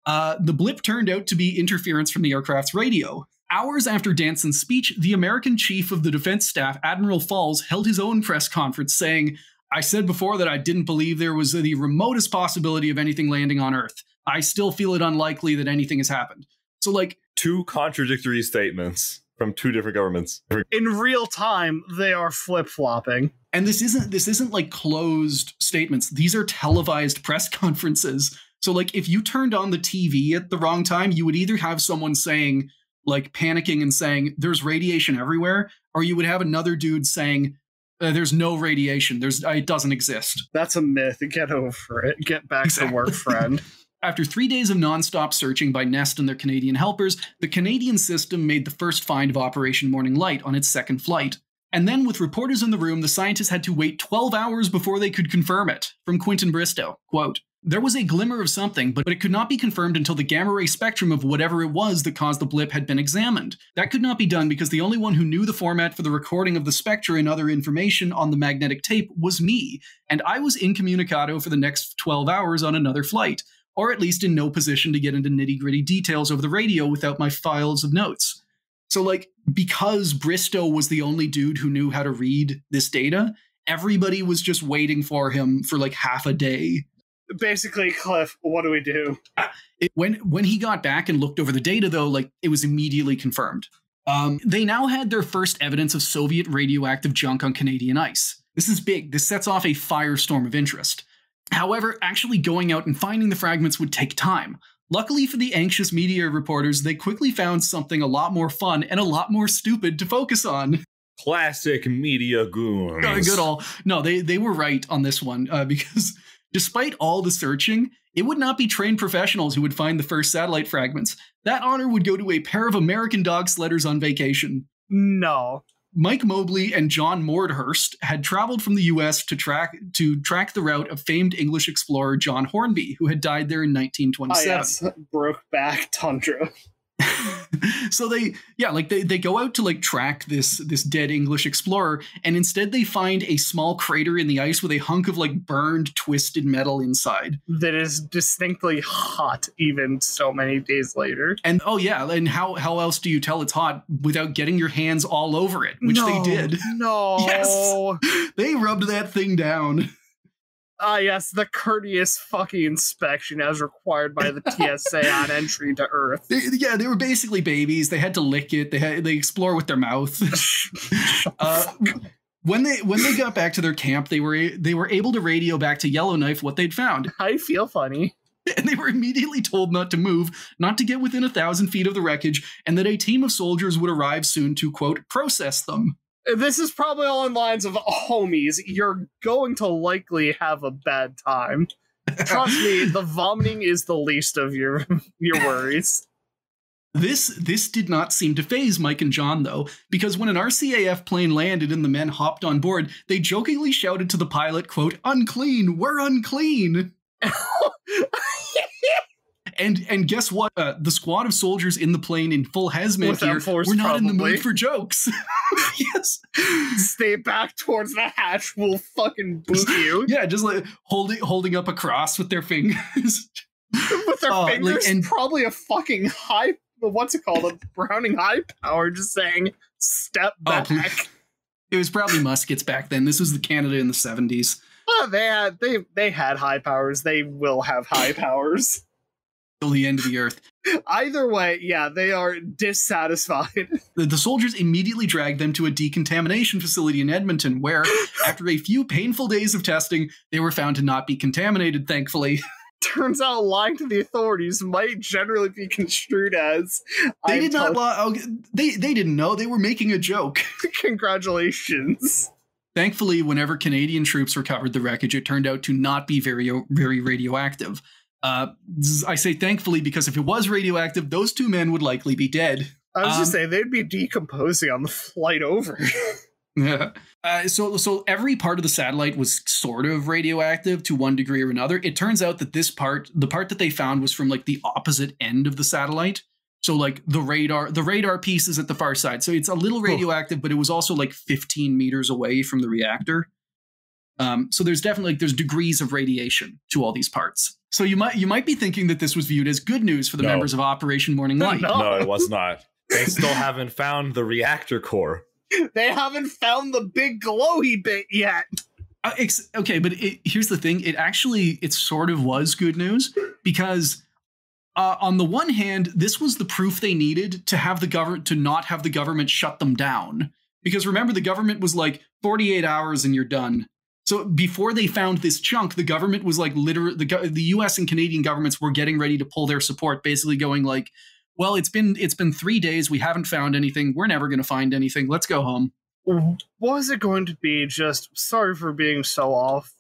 The blip turned out to be interference from the aircraft's radio. Hours after Danson's speech, the American chief of the defense staff, Admiral Falls, held his own press conference saying, "I said before that I didn't believe there was the remotest possibility of anything landing on Earth. I still feel it unlikely that anything has happened." So, like, two contradictory statements from two different governments. In real time, they are flip-flopping. And this isn't like closed statements. These are televised press conferences. So, like, if you turned on the TV at the wrong time, you would either have someone saying, like, panicking and saying, "There's radiation everywhere," or you would have another dude saying, "There's no radiation. It doesn't exist." That's a myth. Get over it. Get back to work, friend. After 3 days of nonstop searching by Nest and their Canadian helpers, the Canadian system made the first find of Operation Morning Light on its second flight. And then, with reporters in the room, the scientists had to wait 12 hours before they could confirm it. From Quentin Bristow, quote, "There was a glimmer of something, but it could not be confirmed until the gamma-ray spectrum of whatever it was that caused the blip had been examined. That could not be done because the only one who knew the format for the recording of the spectra and other information on the magnetic tape was me, and I was incommunicado for the next 12 hours on another flight, or at least in no position to get into nitty-gritty details over the radio without my files of notes." So, like, because Bristow was the only dude who knew how to read this data, everybody was just waiting for him for like half a day. Basically, Cliff, what do we do? When he got back and looked over the data, though, like, it was immediately confirmed. They now had their first evidence of Soviet radioactive junk on Canadian ice. This is big. This sets off a firestorm of interest. However, actually going out and finding the fragments would take time. Luckily for the anxious media reporters, they quickly found something a lot more fun and a lot more stupid to focus on. Classic media goons. Good all. No, they were right on this one because Despite all the searching, it would not be trained professionals who would find the first satellite fragments. That honor would go to a pair of American dog sledders on vacation. No. Mike Mobley and John Mordhurst had traveled from the U.S. to track the route of famed English explorer John Hornby, who had died there in 1927. Yes, Brokeback Tundra. So they go out to like track this dead English explorer, and instead they find a small crater in the ice with a hunk of like burned, twisted metal inside. That is distinctly hot even so many days later. And and how else do you tell it's hot without getting your hands all over it, which they did. No. Yes. They rubbed that thing down. Yes, the courteous fucking inspection as required by the TSA on entry to Earth. They were basically babies. They had to lick it. They explore with their mouth. When they got back to their camp, they were able to radio back to Yellowknife what they'd found. I feel funny. And they were immediately told not to move, not to get within 1,000 feet of the wreckage, and that a team of soldiers would arrive soon to, quote, process them. This is probably all in lines of, homies, you're going to likely have a bad time. Trust me, the vomiting is the least of your worries. This did not seem to faze Mike and John, though, because when an RCAF plane landed and the men hopped on board, they jokingly shouted to the pilot, quote, unclean, we're unclean. And guess what? The squad of soldiers in the plane in full hazmat gear were not in the mood for jokes. Yes. Stay back towards the hatch. We'll fucking boot you. Yeah, just like holding up a cross with their fingers. With their fingers, and probably a fucking what's it called? A Browning high power, just saying, step back. It was probably muskets back then. This was the Canada in the 70s. They had high powers. They will have high powers. Till the end of the earth. Either way, yeah, they are dissatisfied. The soldiers immediately dragged them to a decontamination facility in Edmonton, where, after a few painful days of testing, they were found to not be contaminated, thankfully. Turns out lying to the authorities might generally be construed as... They did not lie. They didn't know. They were making a joke. Congratulations. Thankfully, whenever Canadian troops recovered the wreckage, it turned out to not be very, very radioactive. I say thankfully because if it was radioactive, those two men would likely be dead. I was just saying they'd be decomposing on the flight over. Yeah. So every part of the satellite was sort of radioactive to one degree or another. It turns out that the part that they found was from like the opposite end of the satellite. So like the radar piece is at the far side. So it's a little radioactive, but it was also like 15 meters away from the reactor. So there's definitely there's degrees of radiation to all these parts. So you might be thinking that this was viewed as good news for the members of Operation Morning Light. No, it was not. They still haven't found the reactor core. They haven't found the big glowy bit yet. Okay, but here's the thing. It sort of was good news because on the one hand, this was the proof they needed to have to not have the government shut them down. Because remember, the government was like 48 hours and you're done. So before they found this chunk, the government was like literally the US and Canadian governments were getting ready to pull their support, basically going like, well, it's been 3 days. We haven't found anything. We're never going to find anything. Let's go home. Was it going to be just, sorry for being so off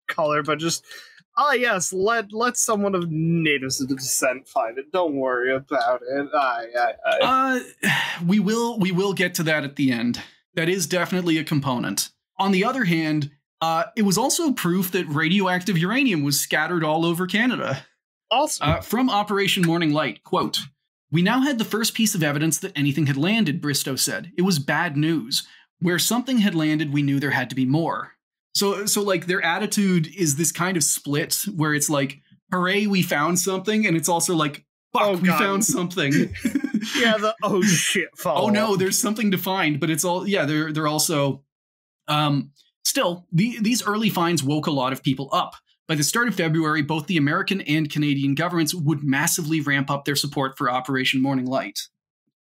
color, but just, yes, let someone of natives of descent find it. Don't worry about it. We will get to that at the end. That is definitely a component. On the other hand, it was also proof that radioactive uranium was scattered all over Canada. Awesome. From Operation Morning Light, quote, "We now had the first piece of evidence that anything had landed," Bristow said. "It was bad news. Where something had landed, we knew there had to be more." So like their attitude is this kind of split where it's like, hooray, we found something. And it's also like, fuck, we found something. Yeah, oh shit, follow oh no, there's something to find. But it's all, yeah, they're also... Still, these early finds woke a lot of people up. By the start of February, both the American and Canadian governments would massively ramp up their support for Operation Morning Light.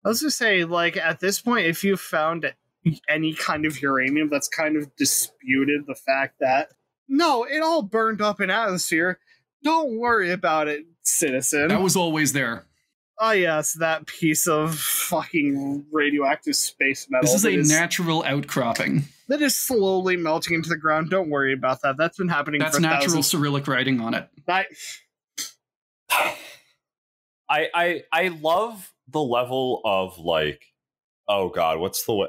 I was going to say, like, at this point, if you found any kind of uranium, that's kind of disputed the fact that, no, it all burned up in atmosphere. Don't worry about it, citizen. That was always there. Ah, yes, that piece of fucking radioactive space metal. This is a natural outcropping. That is slowly melting into the ground. Don't worry about that. That's been happening That's for natural thousands. Cyrillic writing on it. I love the level of like, oh god,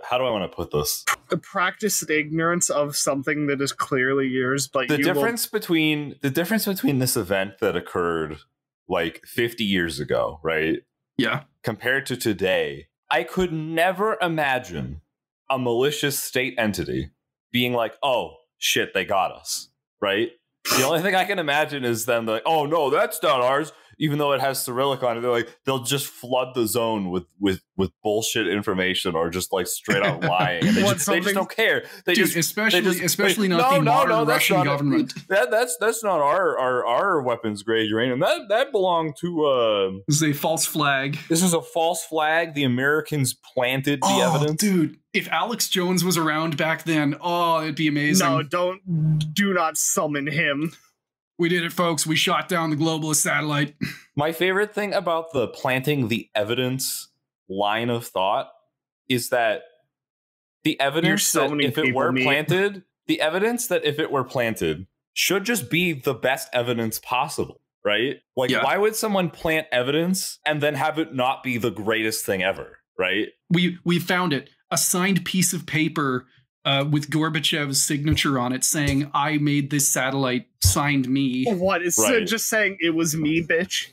how do I want to put this? The practiced ignorance of something that is clearly yours, but the difference between this event that occurred like 50 years ago, right? Yeah. Compared to today, I could never imagine a malicious state entity being like, oh shit, they got us, right? The only thing I can imagine is them like, oh no, that's not ours, even though it has Cyrillic on it. They're like, they'll just flood the zone with bullshit information or just like straight out lying. And they just don't care. Especially not the modern Russian government. That's not our weapons grade uranium. That belonged to This is a false flag. This is a false flag. The Americans planted the evidence. Dude, if Alex Jones was around back then, it'd be amazing. No, do not summon him. We did it, folks. We shot down the globalist satellite. My favorite thing about the planting the evidence line of thought is that the evidence that if it were planted should just be the best evidence possible, right? Like, why would someone plant evidence and then have it not be the greatest thing ever, right? We found it. A signed piece of paper with Gorbachev's signature on it saying, I made this satellite, signed me. What? Is it just saying it was me, bitch?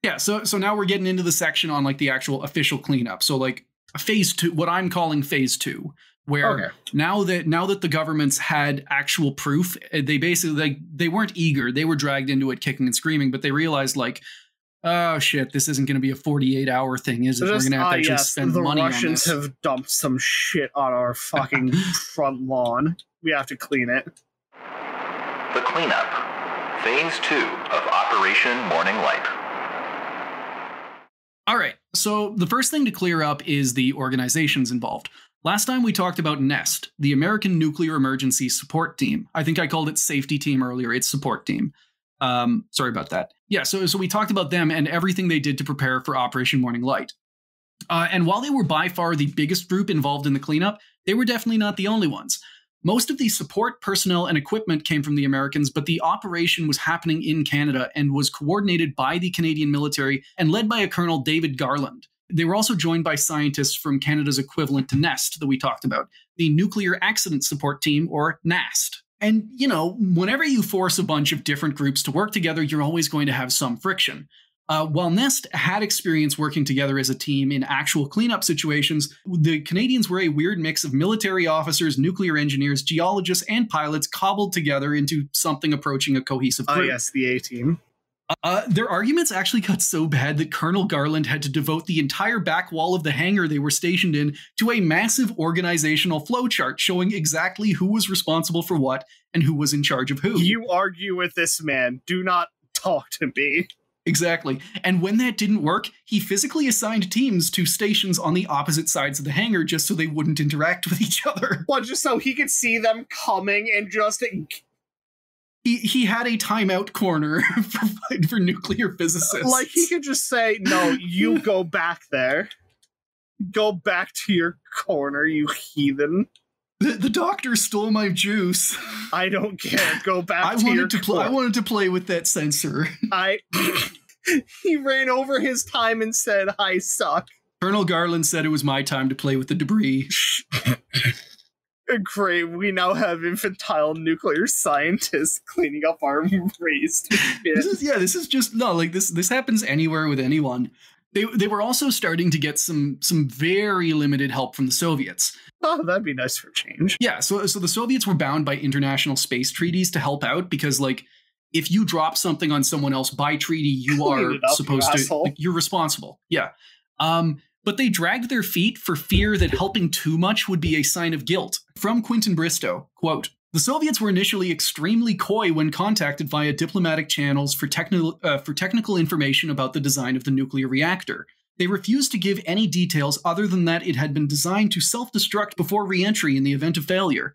Yeah, so now we're getting into the section on like the actual official cleanup. So like phase 2, what I'm calling phase 2, where now that the governments had actual proof, they basically they weren't eager. They were dragged into it kicking and screaming, but they realized like, oh shit, this isn't going to be a 48-hour thing, is it? We're going to have to actually spend money on this. The Russians have dumped some shit on our fucking front lawn. We have to clean it. The cleanup. Phase 2 of Operation Morning Light. All right, so the first thing to clear up is the organizations involved. Last time we talked about NEST, the American Nuclear Emergency Support Team. I think I called it Safety Team earlier. It's Support Team. Sorry about that. Yeah, so we talked about them and everything they did to prepare for Operation Morning Light. And while they were by far the biggest group involved in the cleanup, they were definitely not the only ones. Most of the support personnel and equipment came from the Americans, but the operation was happening in Canada and was coordinated by the Canadian military and led by a Colonel David Garland. They were also joined by scientists from Canada's equivalent to NEST that we talked about, the Nuclear Accident Support Team, or NAST. And, you know, whenever you force a bunch of different groups to work together, you're always going to have some friction. While NEST had experience working together as a team in actual cleanup situations, the Canadians were a weird mix of military officers, nuclear engineers, geologists, and pilots cobbled together into something approaching a cohesive group. Oh, yes, the A-team. Their arguments actually got so bad that Colonel Garland had to devote the entire back wall of the hangar they were stationed in to a massive organizational flowchart showing exactly who was responsible for what and who was in charge of who. You argue with this man. Do not talk to me. Exactly. And when that didn't work, he physically assigned teams to stations on the opposite sides of the hangar just so they wouldn't interact with each other. Well, just so he could see them coming and just... He had a timeout corner for nuclear physicists. Like, he could just say, no, you go back there. Go back to your corner, you heathen. The doctor stole my juice. I don't care. Go back to your corner. I wanted to play with that sensor. He ran over his time and said, I suck. Colonel Garland said it was my time to play with the debris. Great, we now have infantile nuclear scientists cleaning up our raised bit. This happens anywhere with anyone. They were also starting to get some very limited help from the Soviets. Oh, that'd be nice for change. Yeah, so the Soviets were bound by international space treaties to help out because, like, if you drop something on someone else by treaty, you are supposed to, like, you're responsible. Yeah. But they dragged their feet for fear that helping too much would be a sign of guilt. From Quentin Bristow, quote, "The Soviets were initially extremely coy when contacted via diplomatic channels for technical information about the design of the nuclear reactor. They refused to give any details other than that it had been designed to self-destruct before re-entry in the event of failure.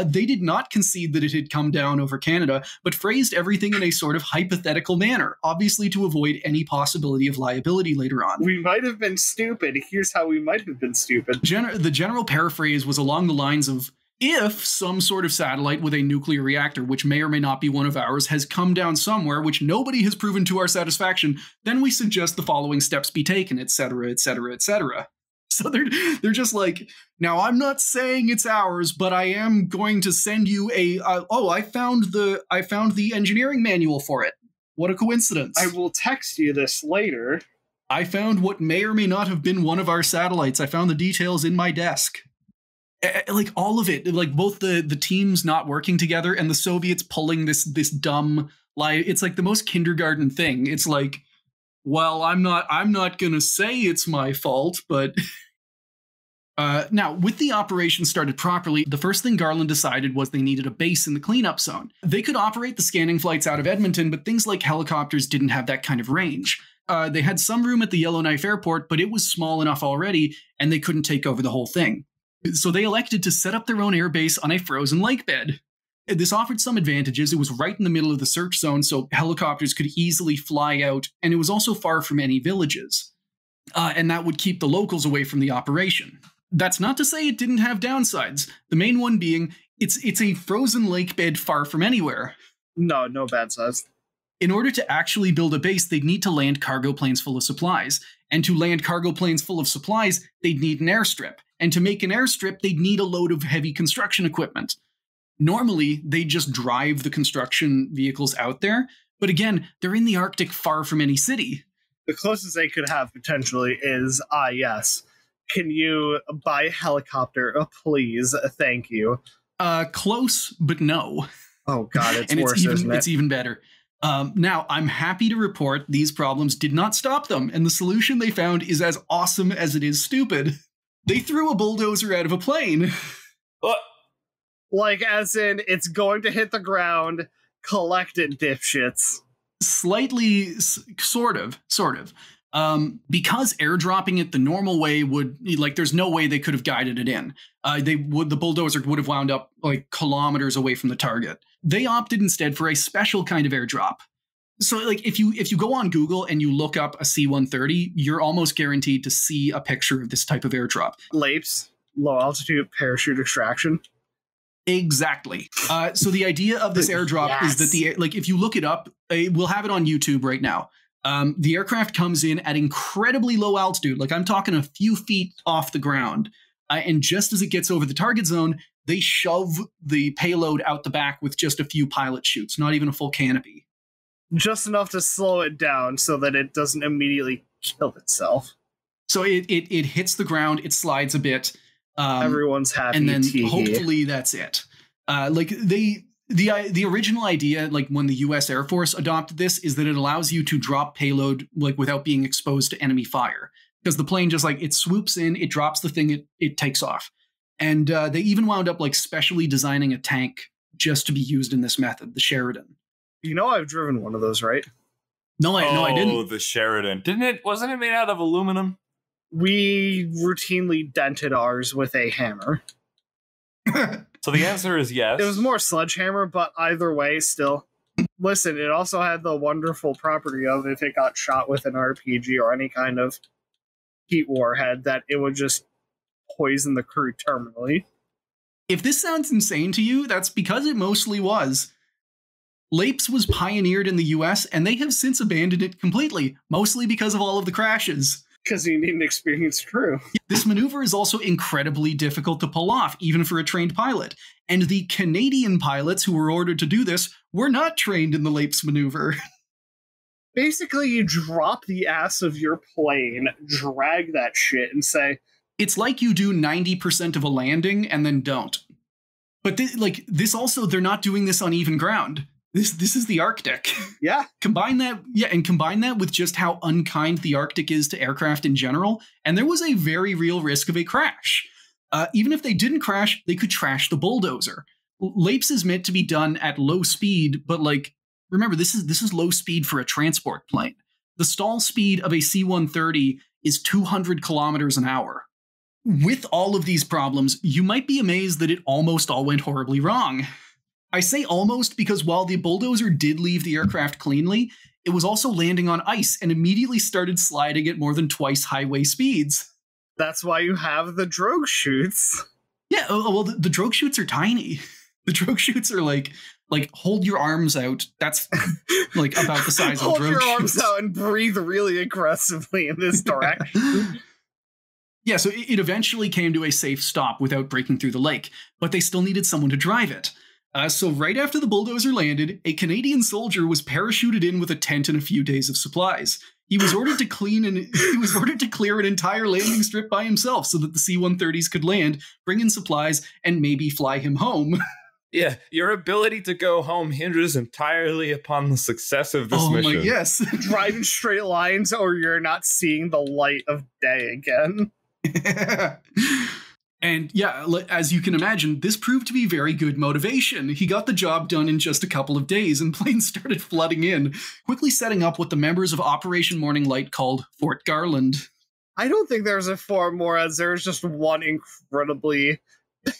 They did not concede that it had come down over Canada, but phrased everything in a sort of hypothetical manner, obviously to avoid any possibility of liability later on. We might have been stupid. Here's how we might have been stupid. The general paraphrase was along the lines of, if some sort of satellite with a nuclear reactor, which may or may not be one of ours, has come down somewhere, which nobody has proven to our satisfaction, then we suggest the following steps be taken, etc., etc., etc. So they're just like, now I'm not saying it's ours, but I am going to send you I found the engineering manual for it. What a coincidence. I will text you this later. I found what may or may not have been one of our satellites. I found the details in my desk. Like all of it, like both the teams not working together and the Soviets pulling this dumb lie. It's like the most kindergarten thing. It's like, well, I'm not gonna say it's my fault, but now with the operation started properly, the first thing Garland decided was they needed a base in the cleanup zone. They could operate the scanning flights out of Edmonton, but things like helicopters didn't have that kind of range. They had some room at the Yellowknife Airport, but it was small enough already, and they couldn't take over the whole thing. So they elected to set up their own airbase on a frozen lake bed. This offered some advantages. It was right in the middle of the search zone, so helicopters could easily fly out, and it was also far from any villages. And that would keep the locals away from the operation. That's not to say it didn't have downsides. The main one being, it's a frozen lake bed far from anywhere. No bad sides. In order to actually build a base, they'd need to land cargo planes full of supplies. And to land cargo planes full of supplies, they'd need an airstrip. And to make an airstrip, they'd need a load of heavy construction equipment. Normally, they just drive the construction vehicles out there. But again, they're in the Arctic far from any city. The closest they could have potentially is, yes. Can you buy a helicopter? Oh, please. Thank you. Close, but no. Oh, God, it's and worse, isn't it? It's even better. Now, I'm happy to report these problems did not stop them, and the solution they found is as awesome as it is stupid. They threw a bulldozer out of a plane. What? Like, as in, it's going to hit the ground, collect it, dipshits. Slightly, sort of. Because airdropping it the normal way would, like, there's no way they could have guided it in. The bulldozer would have wound up, like, kilometers away from the target. They opted instead for a special kind of airdrop. So, like, if you go on Google and you look up a C-130, you're almost guaranteed to see a picture of this type of airdrop. LAPS, low altitude parachute extraction. Exactly. So the idea of this airdrop is that if you look it up, we'll have it on YouTube right now. The aircraft comes in at incredibly low altitude, like I'm talking a few feet off the ground. And just as it gets over the target zone, they shove the payload out the back with just a few pilot chutes, not even a full canopy. Just enough to slow it down so that it doesn't immediately kill itself. So it hits the ground, it slides a bit. Everyone's happy. And then hopefully that's it. The original idea, like when the U.S. Air Force adopted this, is that it allows you to drop payload like without being exposed to enemy fire. Because the plane just like, it swoops in, it drops the thing, it takes off. And they even wound up like specially designing a tank just to be used in this method, the Sheridan. You know I've driven one of those, right? No, I didn't. Oh, the Sheridan. Wasn't it made out of aluminum? We routinely dented ours with a hammer. So the answer is yes. It was more sledgehammer, but either way, still. Listen, it also had the wonderful property of if it got shot with an RPG or any kind of heat warhead, that it would just poison the crew terminally. If this sounds insane to you, that's because it mostly was. LAPS was pioneered in the US, and they have since abandoned it completely, mostly because of all of the crashes. Because you need an experienced crew. This maneuver is also incredibly difficult to pull off, even for a trained pilot. And the Canadian pilots who were ordered to do this were not trained in the LAPS maneuver. Basically, you drop the ass of your plane, drag that shit, and say... It's like you do 90% of a landing and then don't. But this also, they're not doing this on even ground. This is the Arctic. Yeah. Combine that with just how unkind the Arctic is to aircraft in general, and there was a very real risk of a crash. Even if they didn't crash, they could trash the bulldozer. LAPS is meant to be done at low speed, but remember, this is low speed for a transport plane. The stall speed of a C-130 is 200 kilometers an hour. with all of these problems, you might be amazed that it almost all went horribly wrong. I say almost because while the bulldozer did leave the aircraft cleanly, it was also landing on ice and immediately started sliding at more than twice highway speeds. That's why you have the drogue chutes. Yeah, well, the drogue chutes are tiny. The drogue chutes are like hold your arms out. That's like about the size of drogue chutes. Hold your arms out and breathe really aggressively in this direction. Yeah, so it eventually came to a safe stop without breaking through the lake, but they still needed someone to drive it. So right after the bulldozer landed, a Canadian soldier was parachuted in with a tent and a few days of supplies. He was ordered to clear an entire landing strip by himself so that the C-130s could land, bring in supplies, and maybe fly him home. Yeah, your ability to go home hinges entirely upon the success of this mission. Yes. Drive in straight lines or you're not seeing the light of day again. And yeah, as you can imagine, this proved to be very good motivation. He got the job done in just a couple of days, and planes started flooding in, quickly setting up what the members of Operation Morning Light called Fort Garland. I don't think there's a Fort Morez. There's just one incredibly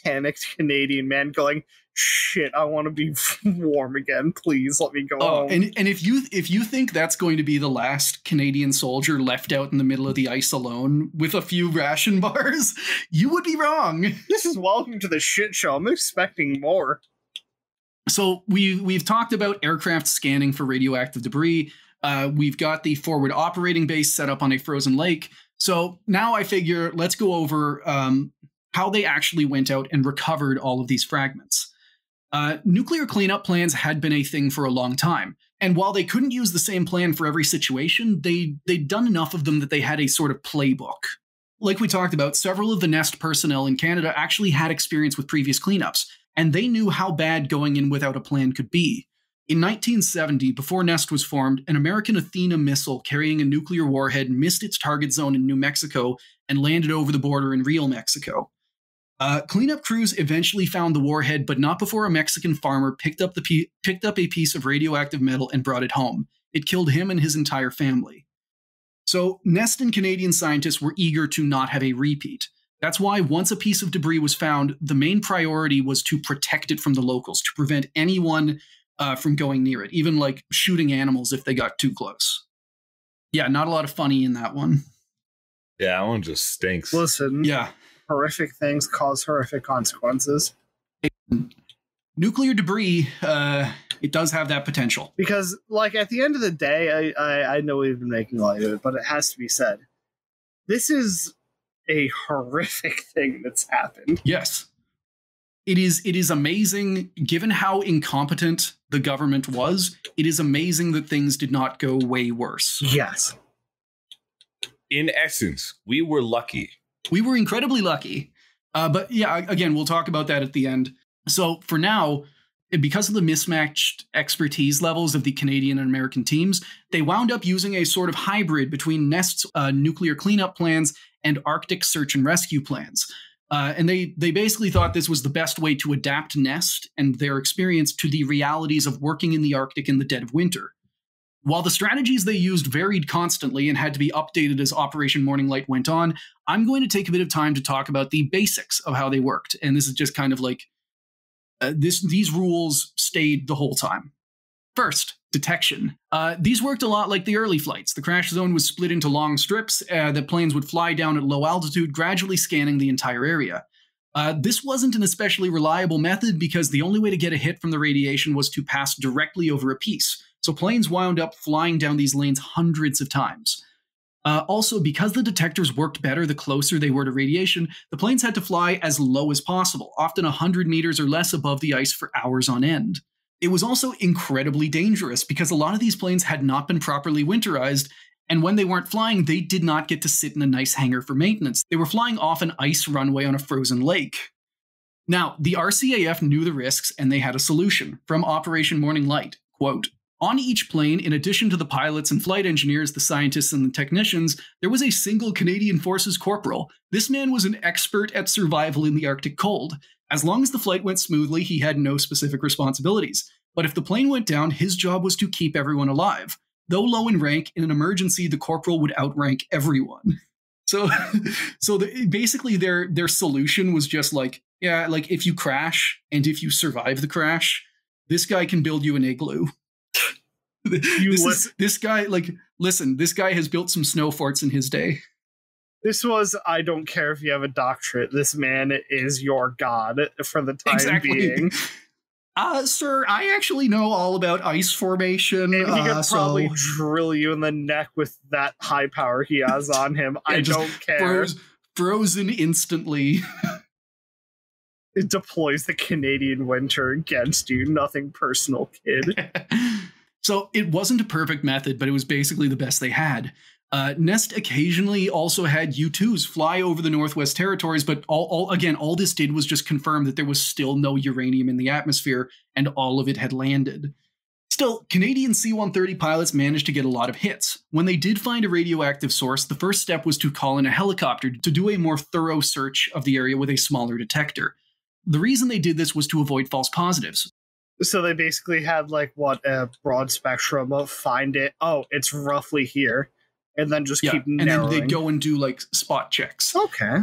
panicked Canadian man going, shit, I want to be warm again. Please let me go home. And if you think that's going to be the last Canadian soldier left out in the middle of the ice alone with a few ration bars, you would be wrong. This is welcome to the shit show. I'm expecting more. So we've talked about aircraft scanning for radioactive debris. We've got the forward operating base set up on a frozen lake. So now I figure let's go over how they actually went out and recovered all of these fragments. Nuclear cleanup plans had been a thing for a long time, and while they couldn't use the same plan for every situation, they'd done enough of them that they had a sort of playbook. Like we talked about, several of the Nest personnel in Canada actually had experience with previous cleanups, and they knew how bad going in without a plan could be. In 1970, before Nest was formed, an American Athena missile carrying a nuclear warhead missed its target zone in New Mexico and landed over the border in Real, Mexico. Cleanup crews eventually found the warhead, but not before a Mexican farmer picked up a piece of radioactive metal and brought it home. It killed him and his entire family. So Nest and Canadian scientists were eager to not have a repeat. That's why once a piece of debris was found, the main priority was to protect it from the locals, to prevent anyone from going near it, even like shooting animals if they got too close. Yeah, not a lot of funny in that one. Yeah, that one just stinks. Listen. Yeah. Horrific things cause horrific consequences. Nuclear debris, it does have that potential. Because, like, at the end of the day, I know we've been making light of it, but it has to be said. This is a horrific thing that's happened. Yes. It is amazing, given how incompetent the government was, it is amazing that things did not go way worse. Yes. In essence, we were lucky. We were incredibly lucky. But yeah, again, we'll talk about that at the end. So for now, because of the mismatched expertise levels of the Canadian and American teams, they wound up using a sort of hybrid between Nest's nuclear cleanup plans and Arctic search and rescue plans. And they basically thought this was the best way to adapt Nest and their experience to the realities of working in the Arctic in the dead of winter. While the strategies they used varied constantly and had to be updated as Operation Morning Light went on, I'm going to take a bit of time to talk about the basics of how they worked. And this is just kind of like, these rules stayed the whole time. First, detection. These worked a lot like the early flights. The crash zone was split into long strips that planes would fly down at low altitude, gradually scanning the entire area. This wasn't an especially reliable method because the only way to get a hit from the radiation was to pass directly over a piece. So planes wound up flying down these lanes hundreds of times. Also, because the detectors worked better the closer they were to radiation, the planes had to fly as low as possible, often 100 meters or less above the ice for hours on end. It was also incredibly dangerous because a lot of these planes had not been properly winterized, and when they weren't flying, they did not get to sit in a nice hangar for maintenance. They were flying off an ice runway on a frozen lake. Now, the RCAF knew the risks, and they had a solution. From Operation Morning Light, quote, "On each plane, in addition to the pilots and flight engineers, the scientists and the technicians, there was a single Canadian Forces corporal. This man was an expert at survival in the Arctic cold. As long as the flight went smoothly, he had no specific responsibilities. But if the plane went down, his job was to keep everyone alive. Though low in rank, in an emergency, the corporal would outrank everyone." So, basically their solution was just like, yeah, like if you crash and if you survive the crash, this guy can build you an igloo. This guy has built some snow forts in his day. This was, I don't care if you have a doctorate, this man is your god for the time being. Sir, I actually know all about ice formation. And he could probably drill you in the neck with that high power he has on him. I don't care. Frozen instantly. It deploys the Canadian winter against you. Nothing personal, kid. So it wasn't a perfect method, but it was basically the best they had. Nest occasionally also had U-2s fly over the Northwest Territories, but all this did was just confirm that there was still no uranium in the atmosphere, and all of it had landed. Still, Canadian C-130 pilots managed to get a lot of hits. When they did find a radioactive source, the first step was to call in a helicopter to do a more thorough search of the area with a smaller detector. The reason they did this was to avoid false positives. So they basically had a broad spectrum of find it. Oh, it's roughly here. And then just keep narrowing. And then they'd go and do spot checks. Okay.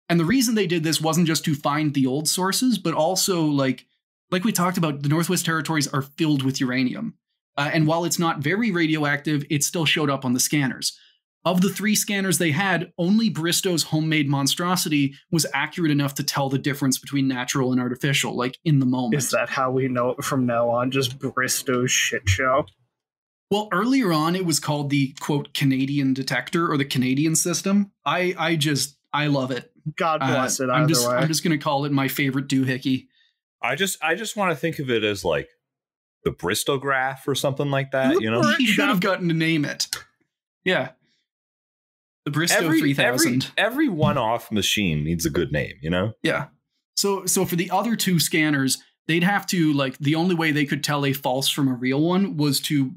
And the reason they did this wasn't just to find the old sources, but also like we talked about, the Northwest Territories are filled with uranium. And while it's not very radioactive, it still showed up on the scanners. Of the 3 scanners they had, only Bristow's homemade monstrosity was accurate enough to tell the difference between natural and artificial, in the moment. Is that how we know it from now on? Just Bristow's shit show? Well, earlier on, it was called the, quote, Canadian detector or the Canadian system. I love it. God bless it. I'm just going to call it my favorite doohickey. I just want to think of it as the Bristograph or something like that, you know? He should have gotten to name it. Yeah. The Bristow 3000. Every one-off machine needs a good name, you know? Yeah. So for the other 2 scanners, they'd have to, the only way they could tell a false from a real one was to,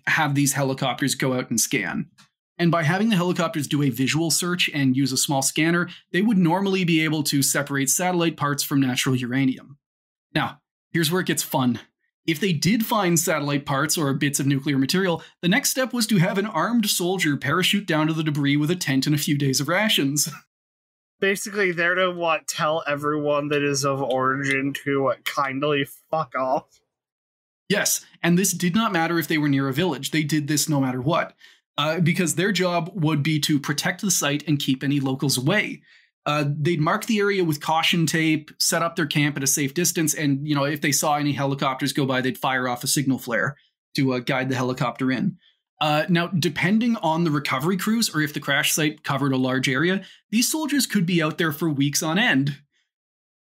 have these helicopters go out and scan. And by having the helicopters do a visual search and use a small scanner, they would normally be able to separate satellite parts from natural uranium. Now, here's where it gets fun. If they did find satellite parts or bits of nuclear material, the next step was to have an armed soldier parachute down to the debris with a tent and a few days of rations. Basically, they're to tell everyone that is of origin to kindly fuck off. Yes, and this did not matter if they were near a village. They did this no matter what, because their job would be to protect the site and keep any locals away. They'd mark the area with caution tape, set up their camp at a safe distance, and if they saw any helicopters go by, they'd fire off a signal flare to guide the helicopter in. Now, depending on the recovery crews or if the crash site covered a large area, these soldiers could be out there for weeks on end.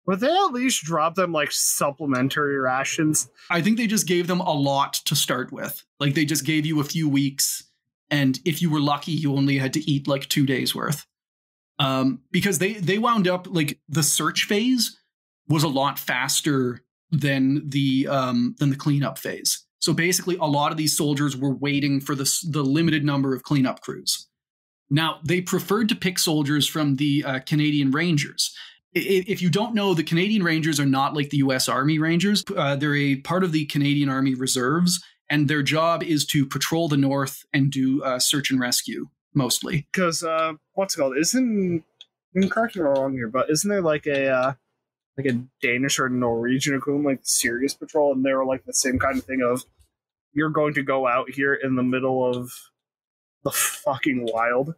Would they at least drop them supplementary rations? I think they just gave them a lot to start with. They just gave you a few weeks, and if you were lucky, you only had to eat 2 days worth. Because they wound up the search phase was a lot faster than the cleanup phase. So basically, a lot of these soldiers were waiting for the limited number of cleanup crews. Now, they preferred to pick soldiers from the Canadian Rangers. If you don't know, the Canadian Rangers are not like the U.S. Army Rangers. They're a part of the Canadian Army Reserves, and their job is to patrol the North and do search and rescue, mostly. Because, what's it called? Correct me if I'm wrong here, but isn't there a Danish or Norwegian equivalent, serious patrol, and they were the same kind of thing of, you're going to go out here in the middle of the fucking wild?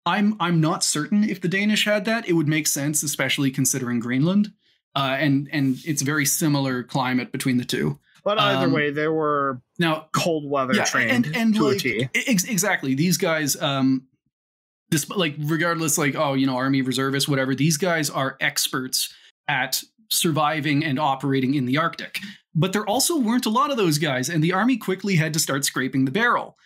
I'm not certain if the Danish had that. It would make sense, especially considering Greenland, and it's very similar climate between the two. But either way, they were now cold weather trained and to a T. Exactly, these guys, regardless, Army reservists, whatever, these guys are experts at surviving and operating in the Arctic. But there also weren't a lot of those guys, and the Army quickly had to start scraping the barrel.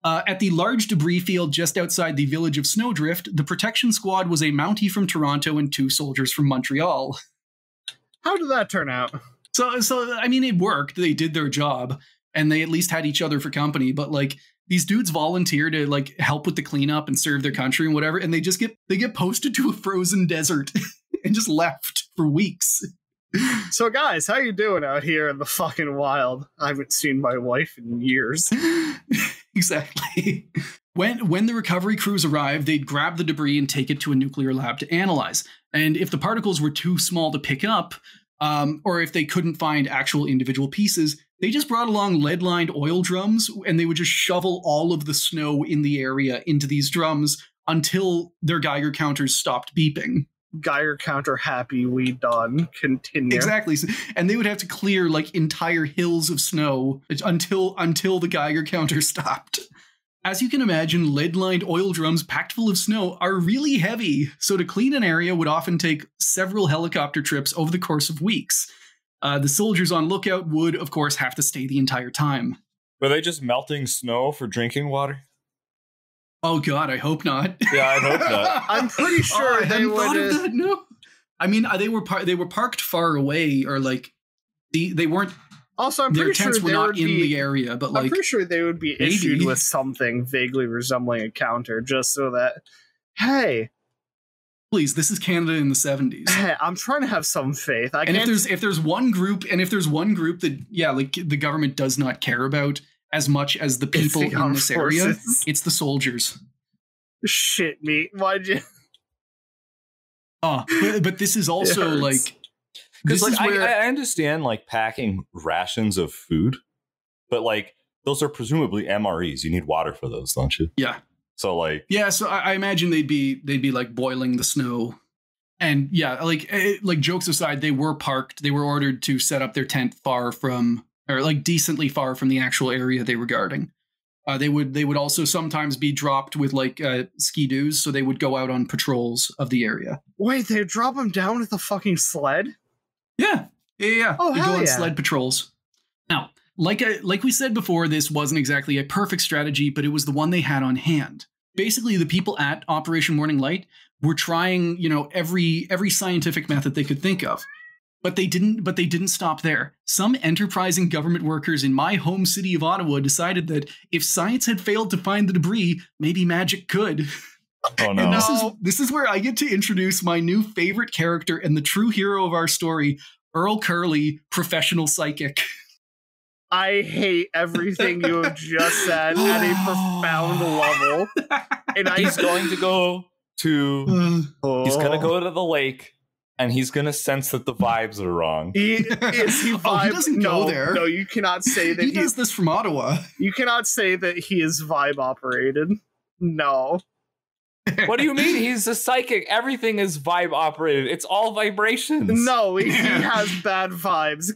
At the large debris field just outside the village of Snowdrift, the protection squad was a Mountie from Toronto and 2 soldiers from Montreal. How did that turn out? So I mean, it worked. They did their job, and they at least had each other for company. But these dudes volunteer to help with the cleanup and serve their country and whatever, and they get posted to a frozen desert and just left for weeks. So guys, how you doing out here in the fucking wild? I haven't seen my wife in years. Exactly. When the recovery crews arrived, they'd grab the debris and take it to a nuclear lab to analyze. And if the particles were too small to pick up, or if they couldn't find actual individual pieces, they just brought along lead-lined oil drums, and they would just shovel all of the snow in the area into these drums until their Geiger counters stopped beeping. Geiger counter happy, we done. Continue. Exactly. And they would have to clear like entire hills of snow until the Geiger counter stopped. As you can imagine, lead-lined oil drums packed full of snow are really heavy, so to clean an area would often take several helicopter trips over the course of weeks. The soldiers on lookout would, of course, have to stay the entire time. Were they just melting snow for drinking water? Oh God, I hope not. Yeah, I hope not. I'm pretty sure they would. No, I mean they were parked far away, or like they weren't. Also, I'm their pretty tents sure were they not would in be, the area, but like I'm pretty sure they would be maybe. issued with something vaguely resembling a counter, just so that, hey, please, this is Canada in the 70s. hey, I'm trying to have some faith. If there's one group that like the government does not care about as much as the people in this area, it's the soldiers. Shit me, why'd you? Oh, but this is also like. Because like I understand like packing rations of food, but like those are presumably MREs. You need water for those, don't you? Yeah. So like so I imagine they'd be like boiling the snow, and yeah, like jokes aside, they were parked. They were ordered to set up their tent far from, or like decently far from the actual area they were guarding. They would also sometimes be dropped with like ski-doos, so they would go out on patrols of the area. Wait, they drop them down with a fucking sled? Yeah. Oh, they go on yeah. sled patrols. Now, like we said before, this wasn't exactly a perfect strategy, but it was the one they had on hand. Basically, the people at Operation Morning Light were trying, every scientific method they could think of. But they didn't stop there. Some enterprising government workers in my home city of Ottawa decided that if science had failed to find the debris, maybe magic could. oh no. And this is where I get to introduce my new favorite character and the true hero of our story, Earl Curley, professional psychic. I hate everything you have just said at a profound level. And he's going to go to the lake, and he's going to sense that the vibes are wrong. He doesn't go there. No, you cannot say that he does this from Ottawa. You cannot say that he is vibe operated. No. What do you mean? He's a psychic. Everything is vibe operated. It's all vibrations. No, he has bad vibes.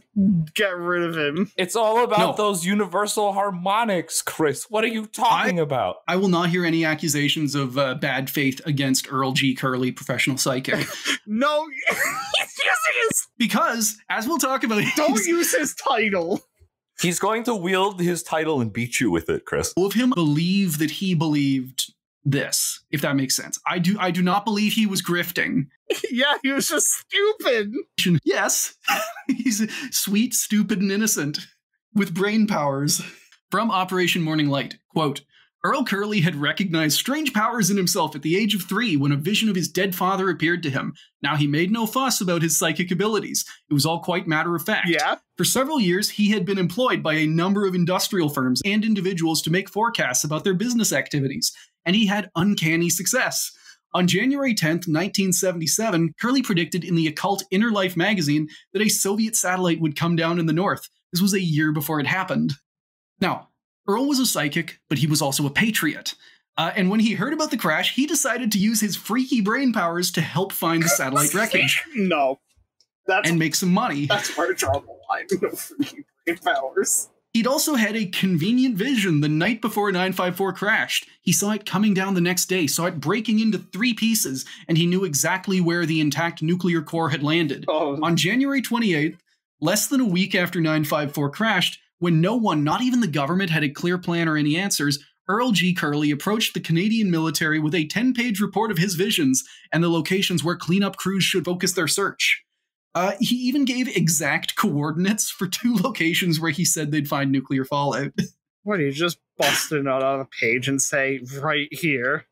Get rid of him. It's all about those universal harmonics, Chris. What are you talking about? I will not hear any accusations of bad faith against Earl G. Curley, professional psychic. No, he's using his... Because, as we'll talk about... Don't use his title. He's going to wield his title and beat you with it, Chris. All of him believe that he believed this, if that makes sense. I do not believe he was grifting. Yeah, he was just stupid. Yes, he's sweet, stupid, and innocent with brain powers. From Operation Morning Light, quote, Earl Curley had recognized strange powers in himself at the age of 3 when a vision of his dead father appeared to him. Now, he made no fuss about his psychic abilities. It was all quite matter of fact. Yeah. For several years, he had been employed by a number of industrial firms and individuals to make forecasts about their business activities, and he had uncanny success. On January 10th, 1977, Curley predicted in the occult Inner Life magazine that a Soviet satellite would come down in the north. This was a year before it happened. Now, Earl was a psychic, but he was also a patriot. And when he heard about the crash, he decided to use his freaky brain powers to help find the satellite wreckage. No. And make some money. That's where I draw the line. No freaky brain powers. He'd also had a convenient vision the night before 954 crashed. He saw it coming down the next day, saw it breaking into 3 pieces, and he knew exactly where the intact nuclear core had landed. Oh. On January 28th, less than a week after 954 crashed, when no one, not even the government, had a clear plan or any answers, Earl G. Curley approached the Canadian military with a 10-page report of his visions and the locations where cleanup crews should focus their search. He even gave exact coordinates for 2 locations where he said they'd find nuclear fallout. What, you just busted it out on a page and say, right here?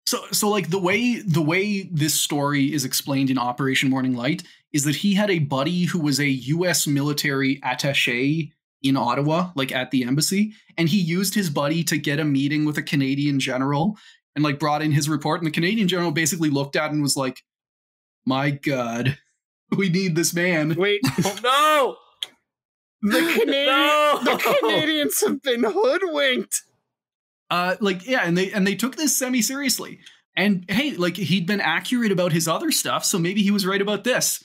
So like the way this story is explained in Operation Morning Light is that he had a buddy who was a U.S. military attaché in Ottawa, like at the embassy, and he used his buddy to get a meeting with a Canadian general and like brought in his report. And the Canadian general basically looked at it and was like, my God, we need this man. Wait, No! the Canadians have been hoodwinked. And they took this semi-seriously. And hey, like he'd been accurate about his other stuff, so maybe he was right about this.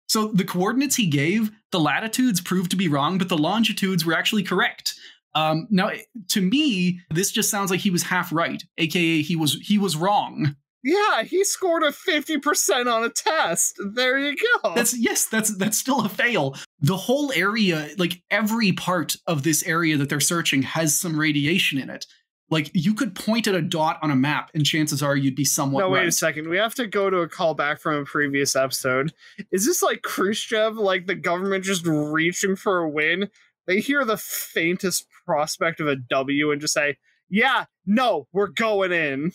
So the coordinates he gave, the latitudes proved to be wrong, but the longitudes were actually correct. Now, to me, this just sounds like he was half right, aka he was wrong. Yeah, he scored a 50% on a test. There you go. That's still a fail. The whole area, like every part of this area that they're searching has some radiation in it. Like you could point at a dot on a map and chances are you'd be somewhat right. No, wait a second. We have to go to a callback from a previous episode. Is this like Khrushchev, like the government just reaching for a win? They hear the faintest prospect of a W and just say, yeah, no, we're going in.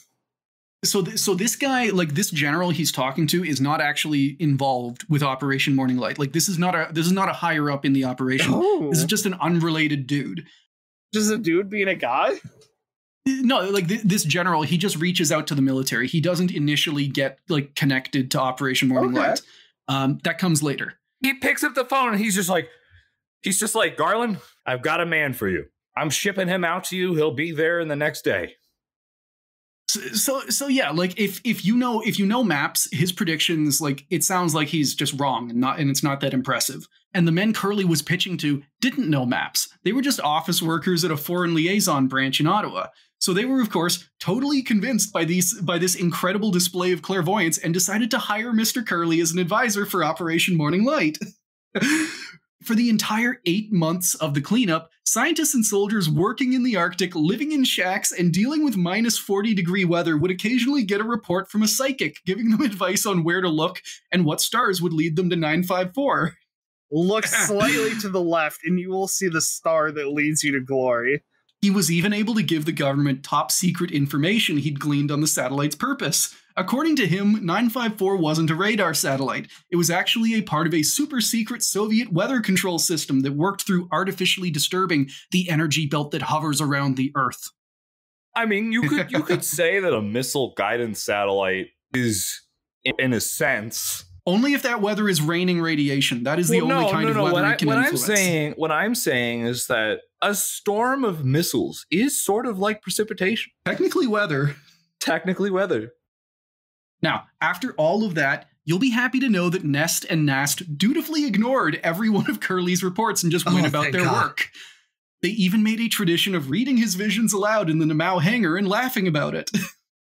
So this guy, like this general he's talking to, is not actually involved with Operation Morning Light. Like this is not a higher up in the operation. Oh. This is just an unrelated dude. Just a dude being a guy? No, like this general, he just reaches out to the military. He doesn't initially get like connected to Operation Morning Light. That comes later. He picks up the phone and he's just like, Garland, I've got a man for you. I'm shipping him out to you. He'll be there in the next day. So yeah, like if you know maps, his predictions, like it sounds like he's just wrong and it's not that impressive. And the men Curley was pitching to didn't know maps. They were just office workers at a foreign liaison branch in Ottawa. So they were, of course, totally convinced by this incredible display of clairvoyance and decided to hire Mr. Curley as an advisor for Operation Morning Light. For the entire 8 months of the cleanup, scientists and soldiers working in the Arctic, living in shacks, and dealing with minus 40-degree weather would occasionally get a report from a psychic, giving them advice on where to look and what stars would lead them to 954. Look slightly to the left, and you will see the star that leads you to glory. He was even able to give the government top-secret information he'd gleaned on the satellite's purpose. According to him, 954 wasn't a radar satellite. It was actually a part of a super-secret Soviet weather control system that worked through artificially disturbing the energy belt that hovers around the Earth. I mean, you could say that a missile guidance satellite is, in a sense... Only if that weather is raining radiation. That is the only kind of weather it can influence. What I'm saying is that a storm of missiles is sort of like precipitation. Technically weather. Now, after all of that, you'll be happy to know that Nest and Nast dutifully ignored every one of Curley's reports and just went about their work. They even made a tradition of reading his visions aloud in the Namau hangar and laughing about it.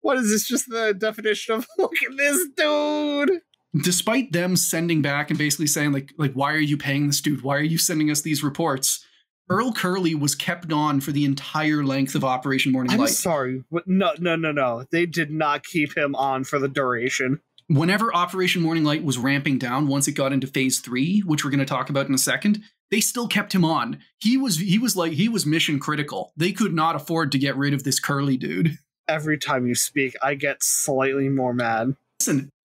What is this? Just the definition of, look at this dude! Despite them sending back and basically saying, like, why are you paying this dude? Why are you sending us these reports? Earl Curley was kept on for the entire length of Operation Morning Light. I'm sorry. No. They did not keep him on for the duration. Whenever Operation Morning Light was ramping down, once it got into phase 3, which we're going to talk about in a second, they still kept him on. He was mission critical. They could not afford to get rid of this Curley dude. Every time you speak, I get slightly more mad.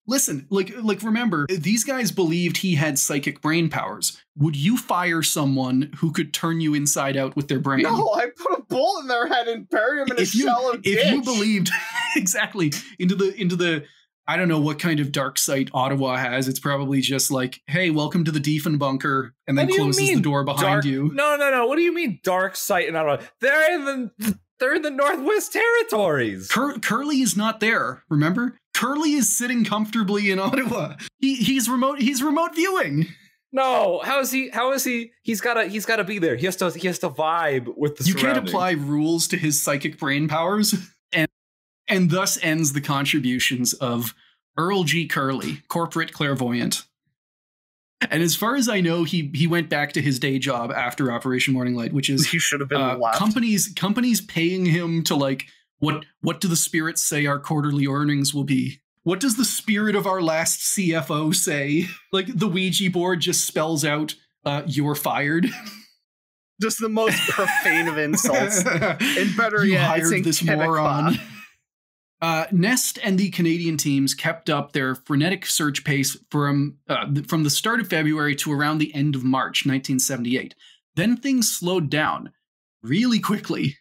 Listen, like remember, these guys believed he had psychic brain powers. Would you fire someone who could turn you inside out with their brain? No, I put a bullet in their head and bury them in a shallow ditch. If you believed exactly into the I don't know what kind of dark site Ottawa has. It's probably just like, hey, welcome to the Diefen bunker, and then closes the door behind you. No. What do you mean dark site in Ottawa? They're in the Northwest Territories. Curley is not there, remember? Curley is sitting comfortably in Ottawa. He's remote viewing. No, how is he? He's gotta be there. He has to vibe with the surroundings. You can't apply rules to his psychic brain powers, and thus ends the contributions of Earl G. Curley, corporate clairvoyant. And as far as I know, he went back to his day job after Operation Morning Light, which is he should have been left. Companies paying him to like, what do the spirits say our quarterly earnings will be? What does the spirit of our last CFO say? Like the Ouija board just spells out, you're fired. Just the most profane of insults. And better you yet, hired it's this moron. Nest and the Canadian teams kept up their frenetic search pace from the start of February to around the end of March 1978. Then things slowed down really quickly.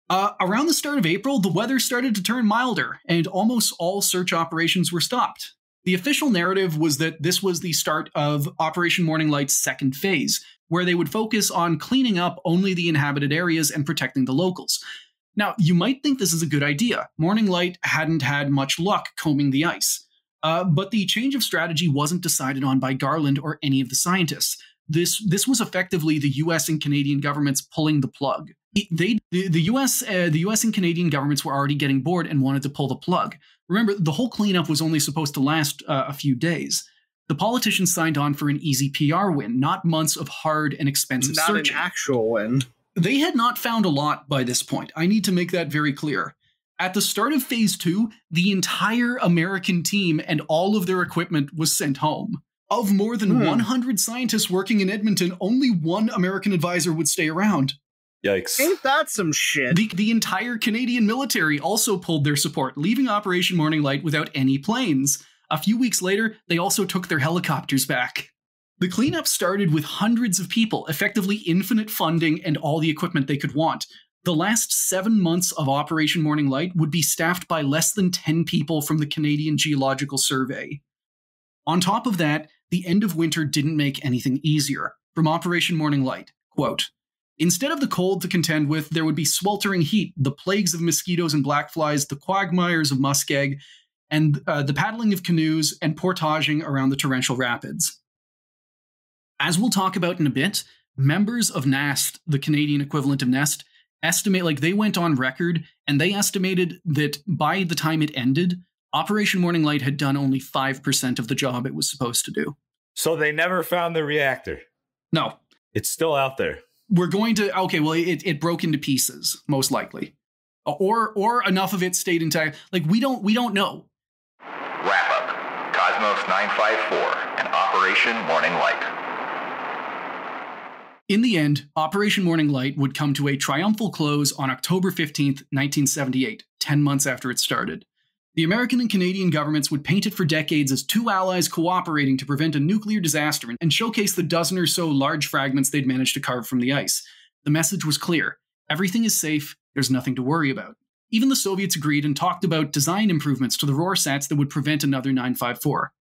Around the start of April, the weather started to turn milder, and almost all search operations were stopped. The official narrative was that this was the start of Operation Morning Light's second phase, where they would focus on cleaning up only the inhabited areas and protecting the locals. Now, you might think this is a good idea. Morning Light hadn't had much luck combing the ice. But the change of strategy wasn't decided on by Garland or any of the scientists. This was effectively the US and Canadian governments pulling the plug. The US and Canadian governments were already getting bored and wanted to pull the plug. Remember, the whole cleanup was only supposed to last a few days. The politicians signed on for an easy PR win, not months of hard and expensive searching. Not an actual win. They had not found a lot by this point. I need to make that very clear. At the start of Phase 2, the entire American team and all of their equipment was sent home. Of more than 100 scientists working in Edmonton, only one American advisor would stay around. Yikes. Ain't that some shit? The entire Canadian military also pulled their support, leaving Operation Morning Light without any planes. A few weeks later, they also took their helicopters back. The cleanup started with hundreds of people, effectively infinite funding and all the equipment they could want. The last 7 months of Operation Morning Light would be staffed by less than 10 people from the Canadian Geological Survey. On top of that, the end of winter didn't make anything easier. From Operation Morning Light, quote, "Instead of the cold to contend with, there would be sweltering heat, the plagues of mosquitoes and black flies, the quagmires of muskeg, and the paddling of canoes and portaging around the torrential rapids." As we'll talk about in a bit, members of NAST, the Canadian equivalent of NEST, they went on record and they estimated that by the time it ended, Operation Morning Light had done only 5% of the job it was supposed to do. So they never found the reactor. No. It's still out there. We're going to, okay, well, it broke into pieces, most likely. Or enough of it stayed intact. We don't know. Wrap up. Cosmos 954 and Operation Morning Light. In the end, Operation Morning Light would come to a triumphal close on October 15th, 1978, 10 months after it started. The American and Canadian governments would paint it for decades as two allies cooperating to prevent a nuclear disaster and showcase the dozen or so large fragments they'd managed to carve from the ice. The message was clear. Everything is safe, there's nothing to worry about. Even the Soviets agreed and talked about design improvements to the Rorsats that would prevent another 954.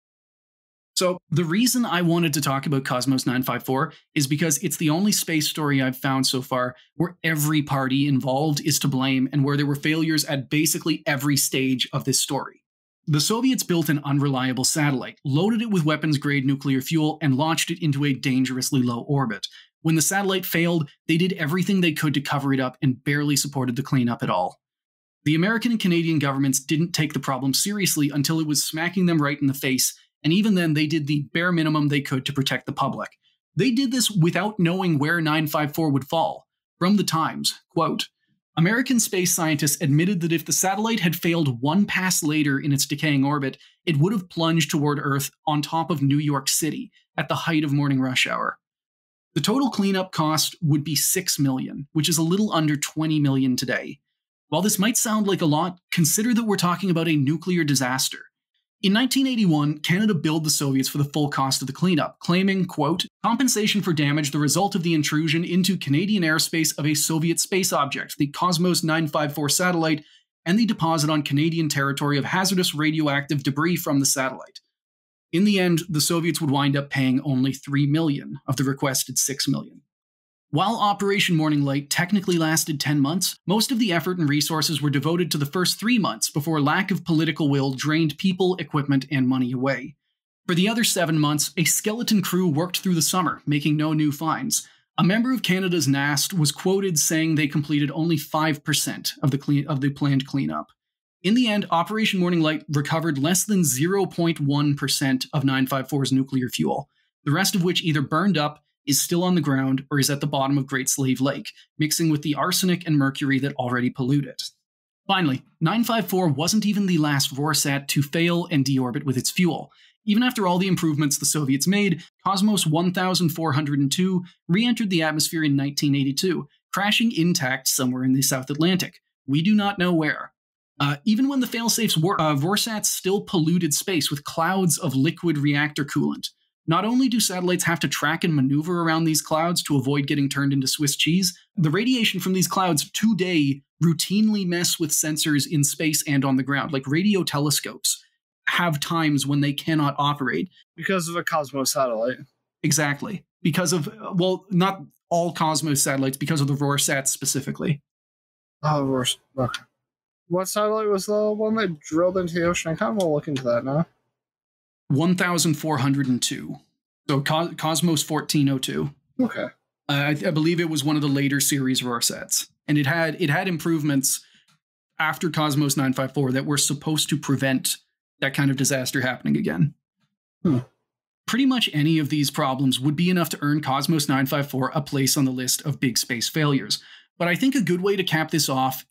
So the reason I wanted to talk about Cosmos 954 is because it's the only space story I've found so far where every party involved is to blame and where there were failures at basically every stage of this story. The Soviets built an unreliable satellite, loaded it with weapons-grade nuclear fuel, and launched it into a dangerously low orbit. When the satellite failed, they did everything they could to cover it up and barely supported the cleanup at all. The American and Canadian governments didn't take the problem seriously until it was smacking them right in the face, and even then they did the bare minimum they could to protect the public. They did this without knowing where 954 would fall. From the Times, quote, "American space scientists admitted that if the satellite had failed one pass later in its decaying orbit, it would have plunged toward Earth on top of New York City at the height of morning rush hour. The total cleanup cost would be $6 million, which is a little under $20 million today. While this might sound like a lot, consider that we're talking about a nuclear disaster. In 1981, Canada billed the Soviets for the full cost of the cleanup, claiming, quote, compensation for damage the result of the intrusion into Canadian airspace of a Soviet space object, the Cosmos 954 satellite, and the deposit on Canadian territory of hazardous radioactive debris from the satellite. In the end, the Soviets would wind up paying only $3 million of the requested $6 million. While Operation Morning Light technically lasted 10 months, most of the effort and resources were devoted to the first 3 months before lack of political will drained people, equipment, and money away. For the other 7 months, a skeleton crew worked through the summer, making no new finds. A member of Canada's NAST was quoted saying they completed only 5% of the planned cleanup. In the end, Operation Morning Light recovered less than 0.1% of 954's nuclear fuel, the rest of which either burned up, is still on the ground, or is at the bottom of Great Slave Lake, mixing with the arsenic and mercury that already pollute it. Finally, 954 wasn't even the last Rorsat to fail and deorbit with its fuel. Even after all the improvements the Soviets made, Cosmos 1402 re-entered the atmosphere in 1982, crashing intact somewhere in the South Atlantic. We do not know where. Even when the failsafes worked, Rorsats still polluted space with clouds of liquid reactor coolant. Not only do satellites have to track and maneuver around these clouds to avoid getting turned into Swiss cheese, the radiation from these clouds today routinely mess with sensors in space and on the ground. Like radio telescopes have times when they cannot operate. Because of a Cosmos satellite. Exactly. Because of, well, not all Cosmos satellites, because of the Rorschach specifically. Oh, Rorschach. Okay. What satellite was the one that drilled into the ocean? I kind of want to look into that now. 1402. So Cosmos 1402. Okay. I believe it was one of the later series Rorsats. And it had improvements after Cosmos 954 that were supposed to prevent that kind of disaster happening again. Pretty much any of these problems would be enough to earn Cosmos 954 a place on the list of big space failures. But I think a good way to cap this off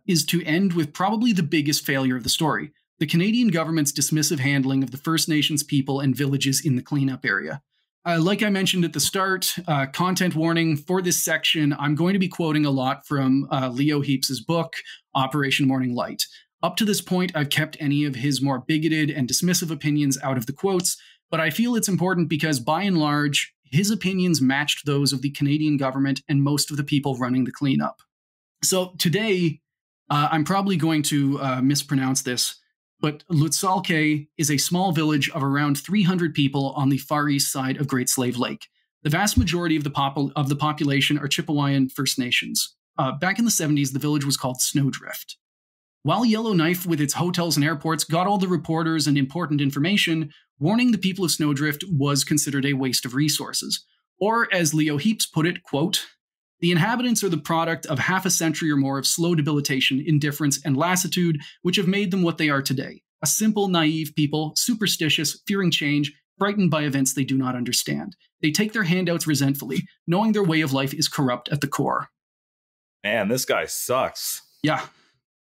is to end with probably the biggest failure of the story: the Canadian government's dismissive handling of the First Nations people and villages in the cleanup area. Like I mentioned at the start, content warning for this section, I'm going to be quoting a lot from Leo Heaps' book, Operation Morning Light. Up to this point, I've kept any of his more bigoted and dismissive opinions out of the quotes, but I feel it's important because, by and large, his opinions matched those of the Canadian government and most of the people running the cleanup. So today, I'm probably going to mispronounce this, but Lutsalke is a small village of around 300 people on the far east side of Great Slave Lake. The vast majority of the population are Chippewayan First Nations. Back in the 70s, the village was called Snowdrift. While Yellowknife, with its hotels and airports, got all the reporters and important information, warning the people of Snowdrift was considered a waste of resources. Or, as Leo Heaps put it, quote, "The inhabitants are the product of half a century or more of slow debilitation, indifference, and lassitude, which have made them what they are today. A simple, naive people, superstitious, fearing change, frightened by events they do not understand. They take their handouts resentfully, knowing their way of life is corrupt at the core." Man, this guy sucks. Yeah.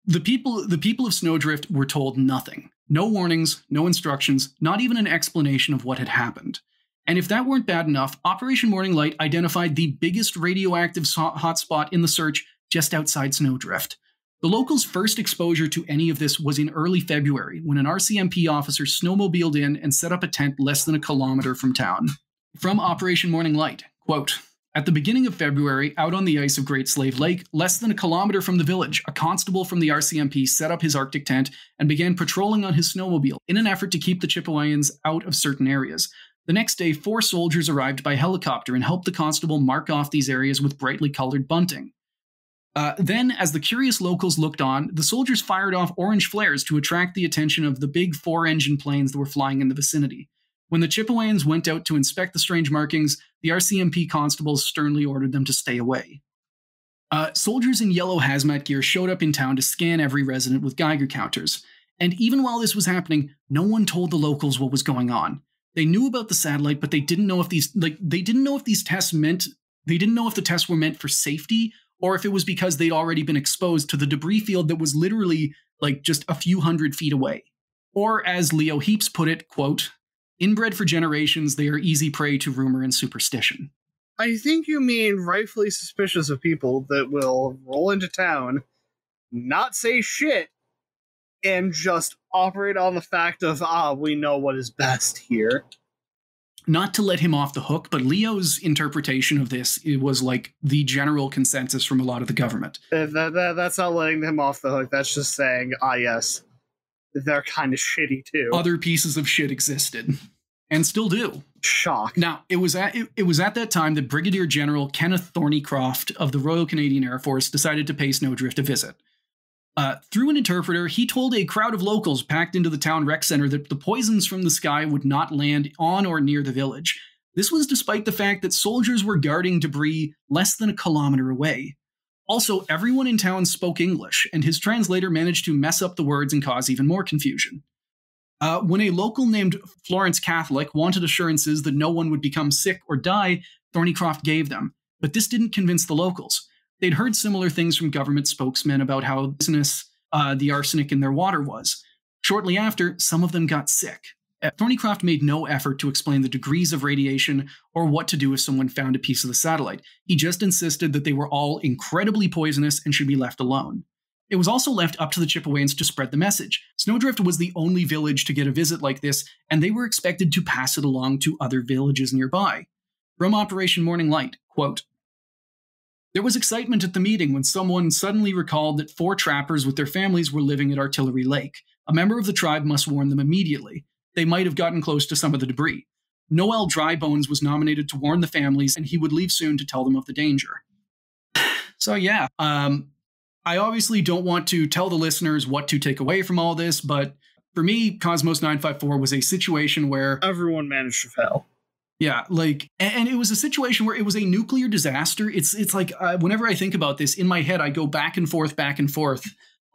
The people of Snowdrift were told nothing. No warnings, no instructions, not even an explanation of what had happened. And if that weren't bad enough, Operation Morning Light identified the biggest radioactive hotspot in the search just outside Snowdrift. The locals' first exposure to any of this was in early February, when an RCMP officer snowmobiled in and set up a tent less than a kilometer from town. From Operation Morning Light, quote, "At the beginning of February, out on the ice of Great Slave Lake, less than a kilometer from the village, a constable from the RCMP set up his Arctic tent and began patrolling on his snowmobile in an effort to keep the Chippewyans out of certain areas. The next day, 4 soldiers arrived by helicopter and helped the constable mark off these areas with brightly colored bunting. Then, as the curious locals looked on, the soldiers fired off orange flares to attract the attention of the big 4-engine planes that were flying in the vicinity. When the Chippewyans went out to inspect the strange markings, the RCMP constables sternly ordered them to stay away. Soldiers in yellow hazmat gear showed up in town to scan every resident with Geiger counters. And even while this was happening, no one told the locals what was going on. They knew about the satellite, but they didn't know if the tests were meant for safety, or if it was because they'd already been exposed to the debris field that was literally just a few hundred feet away. Or, as Leo Heaps put it, quote, "Inbred for generations, they are easy prey to rumor and superstition." I think you mean rightfully suspicious of people that will roll into town, not say shit, and just operate on the fact of, we know what is best here. Not to let him off the hook, but Leo's interpretation of this, it was the general consensus from a lot of the government. That's not letting him off the hook. That's just saying, yes, they're kind of shitty too. Other pieces of shit existed, and still do. Shock. Now, it was at that time that Brigadier General Kenneth Thornycroft of the Royal Canadian Air Force decided to pay Snowdrift a visit. Through an interpreter, he told a crowd of locals packed into the town rec center that the poisons from the sky would not land on or near the village. This was despite the fact that soldiers were guarding debris less than a kilometer away. Also, everyone in town spoke English, and his translator managed to mess up the words and cause even more confusion. When a local named Florence Catholic wanted assurances that no one would become sick or die, Thornycroft gave them. But this didn't convince the locals. They'd heard similar things from government spokesmen about how poisonous the arsenic in their water was. Shortly after, some of them got sick. Thornycroft made no effort to explain the degrees of radiation or what to do if someone found a piece of the satellite. He just insisted that they were all incredibly poisonous and should be left alone. It was also left up to the Chippewyans to spread the message. Snowdrift was the only village to get a visit like this, and they were expected to pass it along to other villages nearby. From Operation Morning Light, quote, "There was excitement at the meeting when someone suddenly recalled that 4 trappers with their families were living at Artillery Lake. A member of the tribe must warn them immediately. They might have gotten close to some of the debris. Noel Drybones was nominated to warn the families, and he would leave soon to tell them of the danger." So yeah, I obviously don't want to tell the listeners what to take away from all this, but for me, Cosmos 954 was a situation where Everyone managed to fail. yeah, like, and it was a situation where it was a nuclear disaster. It's like, whenever I think about this in my head, I go back and forth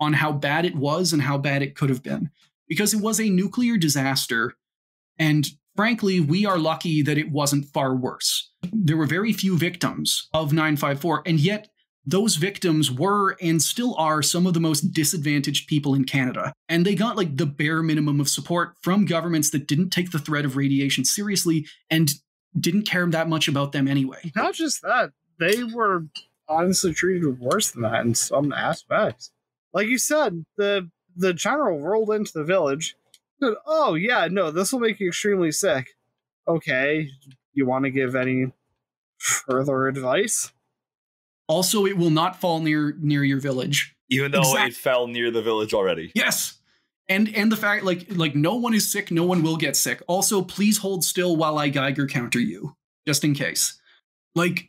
on how bad it was and how bad it could have been, because it was a nuclear disaster. And frankly, we are lucky that it wasn't far worse. There were very few victims of 954, and yet those victims were and still are some of the most disadvantaged people in Canada. And they got like the bare minimum of support from governments that didn't take the threat of radiation seriously and didn't care that much about them anyway. Not just that, they were honestly treated worse than that in some aspects. Like you said, the general rolled into the village. Said, "Oh yeah, no, this will make you extremely sick." Okay, you want to give any further advice? Also, it will not fall near your village. Even though it fell near the village already. Yes. And the fact, like no one is sick, no one will get sick. Also, please hold still while I Geiger counter you, just in case. Like,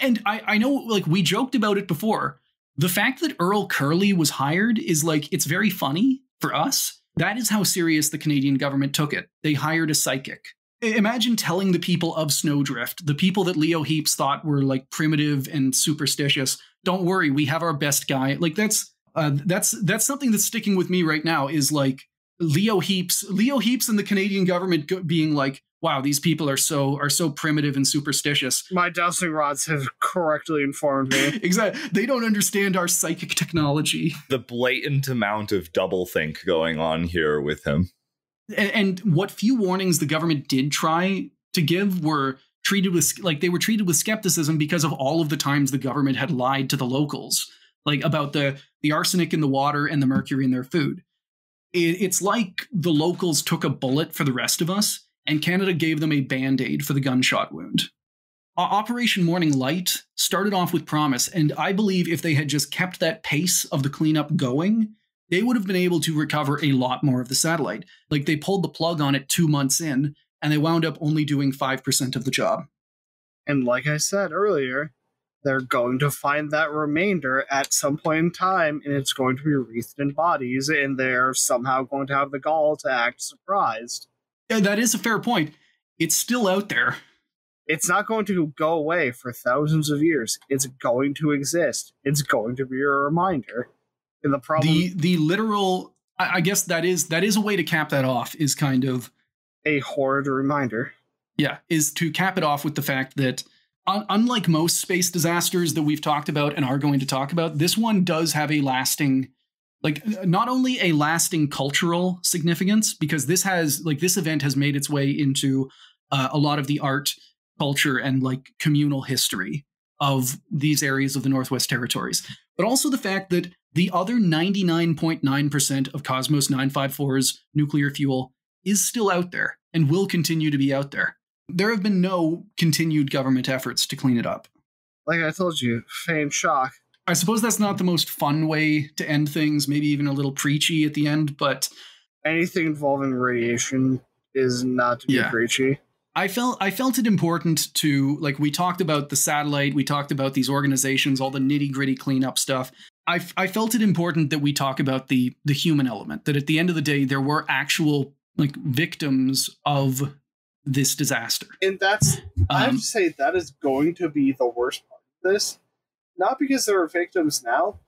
and I know, like, we joked about it before. The fact that Earl Curley was hired is like, it's very funny for us. That is how serious the Canadian government took it. They hired a psychic. Imagine telling the people of Snowdrift, the people that Leo Heaps thought were like primitive and superstitious, don't worry, we have our best guy. Like that's something that's sticking with me right now, is like Leo Heaps and the Canadian government being like, wow, these people are so primitive and superstitious. My dowsing rods have correctly informed me. Exactly. They don't understand our psychic technology. The blatant amount of doublethink going on here with him. And what few warnings the government did try to give were treated with skepticism because of all of the times the government had lied to the locals, like about the arsenic in the water and the mercury in their food. It's like the locals took a bullet for the rest of us, and Canada gave them a Band-Aid for the gunshot wound. Operation Morning Light started off with promise, and I believe if they had just kept that pace of the cleanup going, they would have been able to recover a lot more of the satellite. Like, they pulled the plug on it 2 months in, and they wound up only doing 5% of the job. And like I said earlier, they're going to find that remainder at some point in time, and it's going to be wreathed in bodies, and they're somehow going to have the gall to act surprised. Yeah, that is a fair point. It's still out there. It's not going to go away for thousands of years. It's going to exist. It's going to be a reminder. And the problem, the literal, I guess that is a way to cap that off, is kind of a horrid reminder. Yeah, is to cap it off with the fact that unlike most space disasters that we've talked about and are going to talk about, this one does have a lasting, like, not only a lasting cultural significance, because this event has made its way into a lot of the art, culture, and like communal history of these areas of the Northwest Territories, but also the fact that the other 99.9% of Cosmos 954's nuclear fuel is still out there and will continue to be out there. There have been no continued government efforts to clean it up. Like I told you, feigned shock. I suppose that's not the most fun way to end things, maybe even a little preachy at the end, but anything involving radiation is not to be preachy. I felt it important to, like, we talked about the satellite, we talked about these organizations, all the nitty-gritty cleanup stuff. I felt it important that we talk about the human element, that at the end of the day, there were actual, like, victims of this disaster. And that's, I have to say, that is going to be the worst part of this. Not because there are victims now,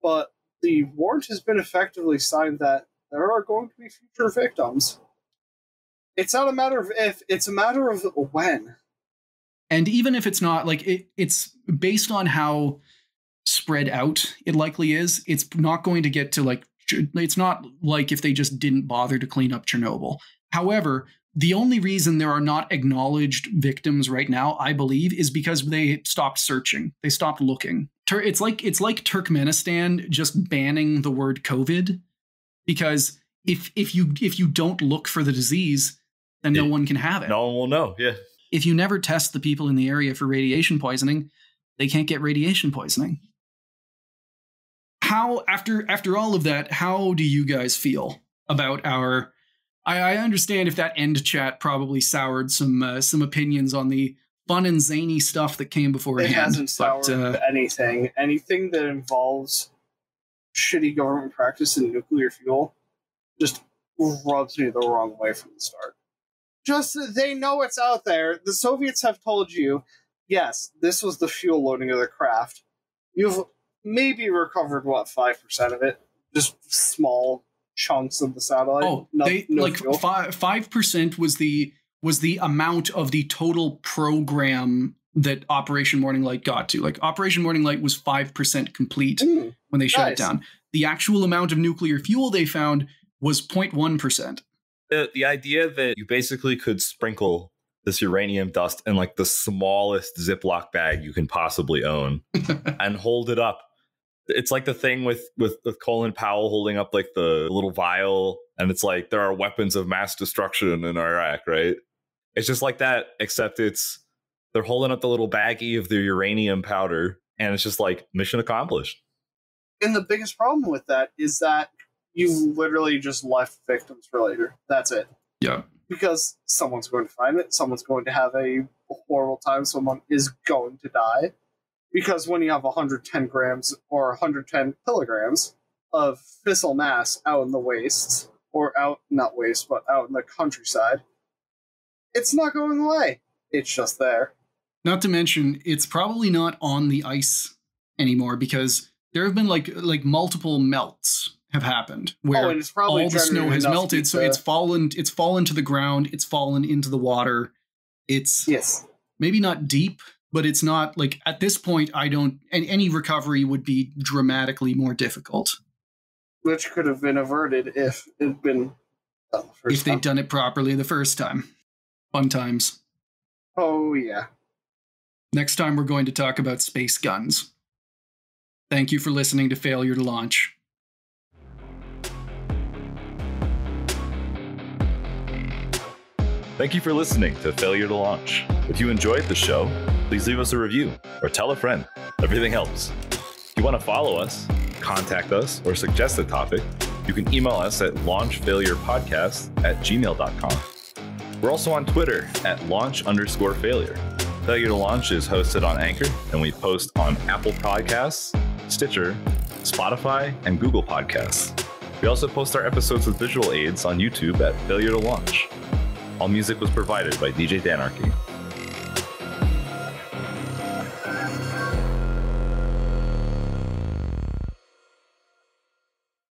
but the warrant has been effectively signed that there are going to be future victims. It's not a matter of if, it's a matter of when. And even if it's not, like, it's based on how spread out it likely is, it's not going to get to, like, it's not like if they just didn't bother to clean up Chernobyl. However, The only reason there are not acknowledged victims right now, I believe, is because they stopped searching. They stopped looking. It's like Turkmenistan just banning the word COVID, because if you don't look for the disease, then no one can have it. No one will know. Yeah. If you never test the people in the area for radiation poisoning, they can't get radiation poisoning. How, after all of that, how do you guys feel about our... I understand if that end chat probably soured some opinions on the fun and zany stuff that came beforehand. It hasn't soured anything. Anything that involves shitty government practice in nuclear fuel just rubs me the wrong way from the start. Just, they know it's out there. The Soviets have told you, yes, this was the fuel loading of the craft. You've maybe recovered, 5% of it? Just small chunks of the satellite. Oh, no 5% was the amount of the total program that Operation Morning Light got to. Like, Operation Morning Light was 5% complete when they shut it down. The actual amount of nuclear fuel they found was 0.1%. The idea that you basically could sprinkle this uranium dust in like the smallest Ziploc bag you can possibly own and hold it up. It's like the thing with Colin Powell holding up like the little vial, and it's like there are weapons of mass destruction in Iraq, right? It's just like that, except they're holding up the little baggie of the uranium powder, and it's just like mission accomplished. And the biggest problem with that is that you literally just left victims for later. That's it. Yeah. Because someone's going to find it, someone's going to have a horrible time, someone is going to die. Because when you have 110 grams or 110 kilograms of fissile mass out in the wastes, or not in the countryside, it's not going away. It's just there. Not to mention, it's probably not on the ice anymore, because there have been like multiple melts have happened where and it's probably all the snow has melted, so it's fallen to the ground, it's fallen into the water. It's maybe not deep, but it's not like, at this point, any recovery would be dramatically more difficult. Which could have been averted if it'd been done the first time. If they'd done it properly the first time. Fun times. Oh, yeah. Next time we're going to talk about space guns. Thank you for listening to Failure to Launch. Thank you for listening to Failure to Launch. If you enjoyed the show, please leave us a review or tell a friend. Everything helps. If you want to follow us, contact us, or suggest a topic, you can email us at launchfailurepodcast@gmail.com. We're also on Twitter at launch_failure. Failure to Launch is hosted on Anchor, and we post on Apple Podcasts, Stitcher, Spotify, and Google Podcasts. We also post our episodes with visual aids on YouTube at Failure to Launch. All music was provided by DJ Danarchy.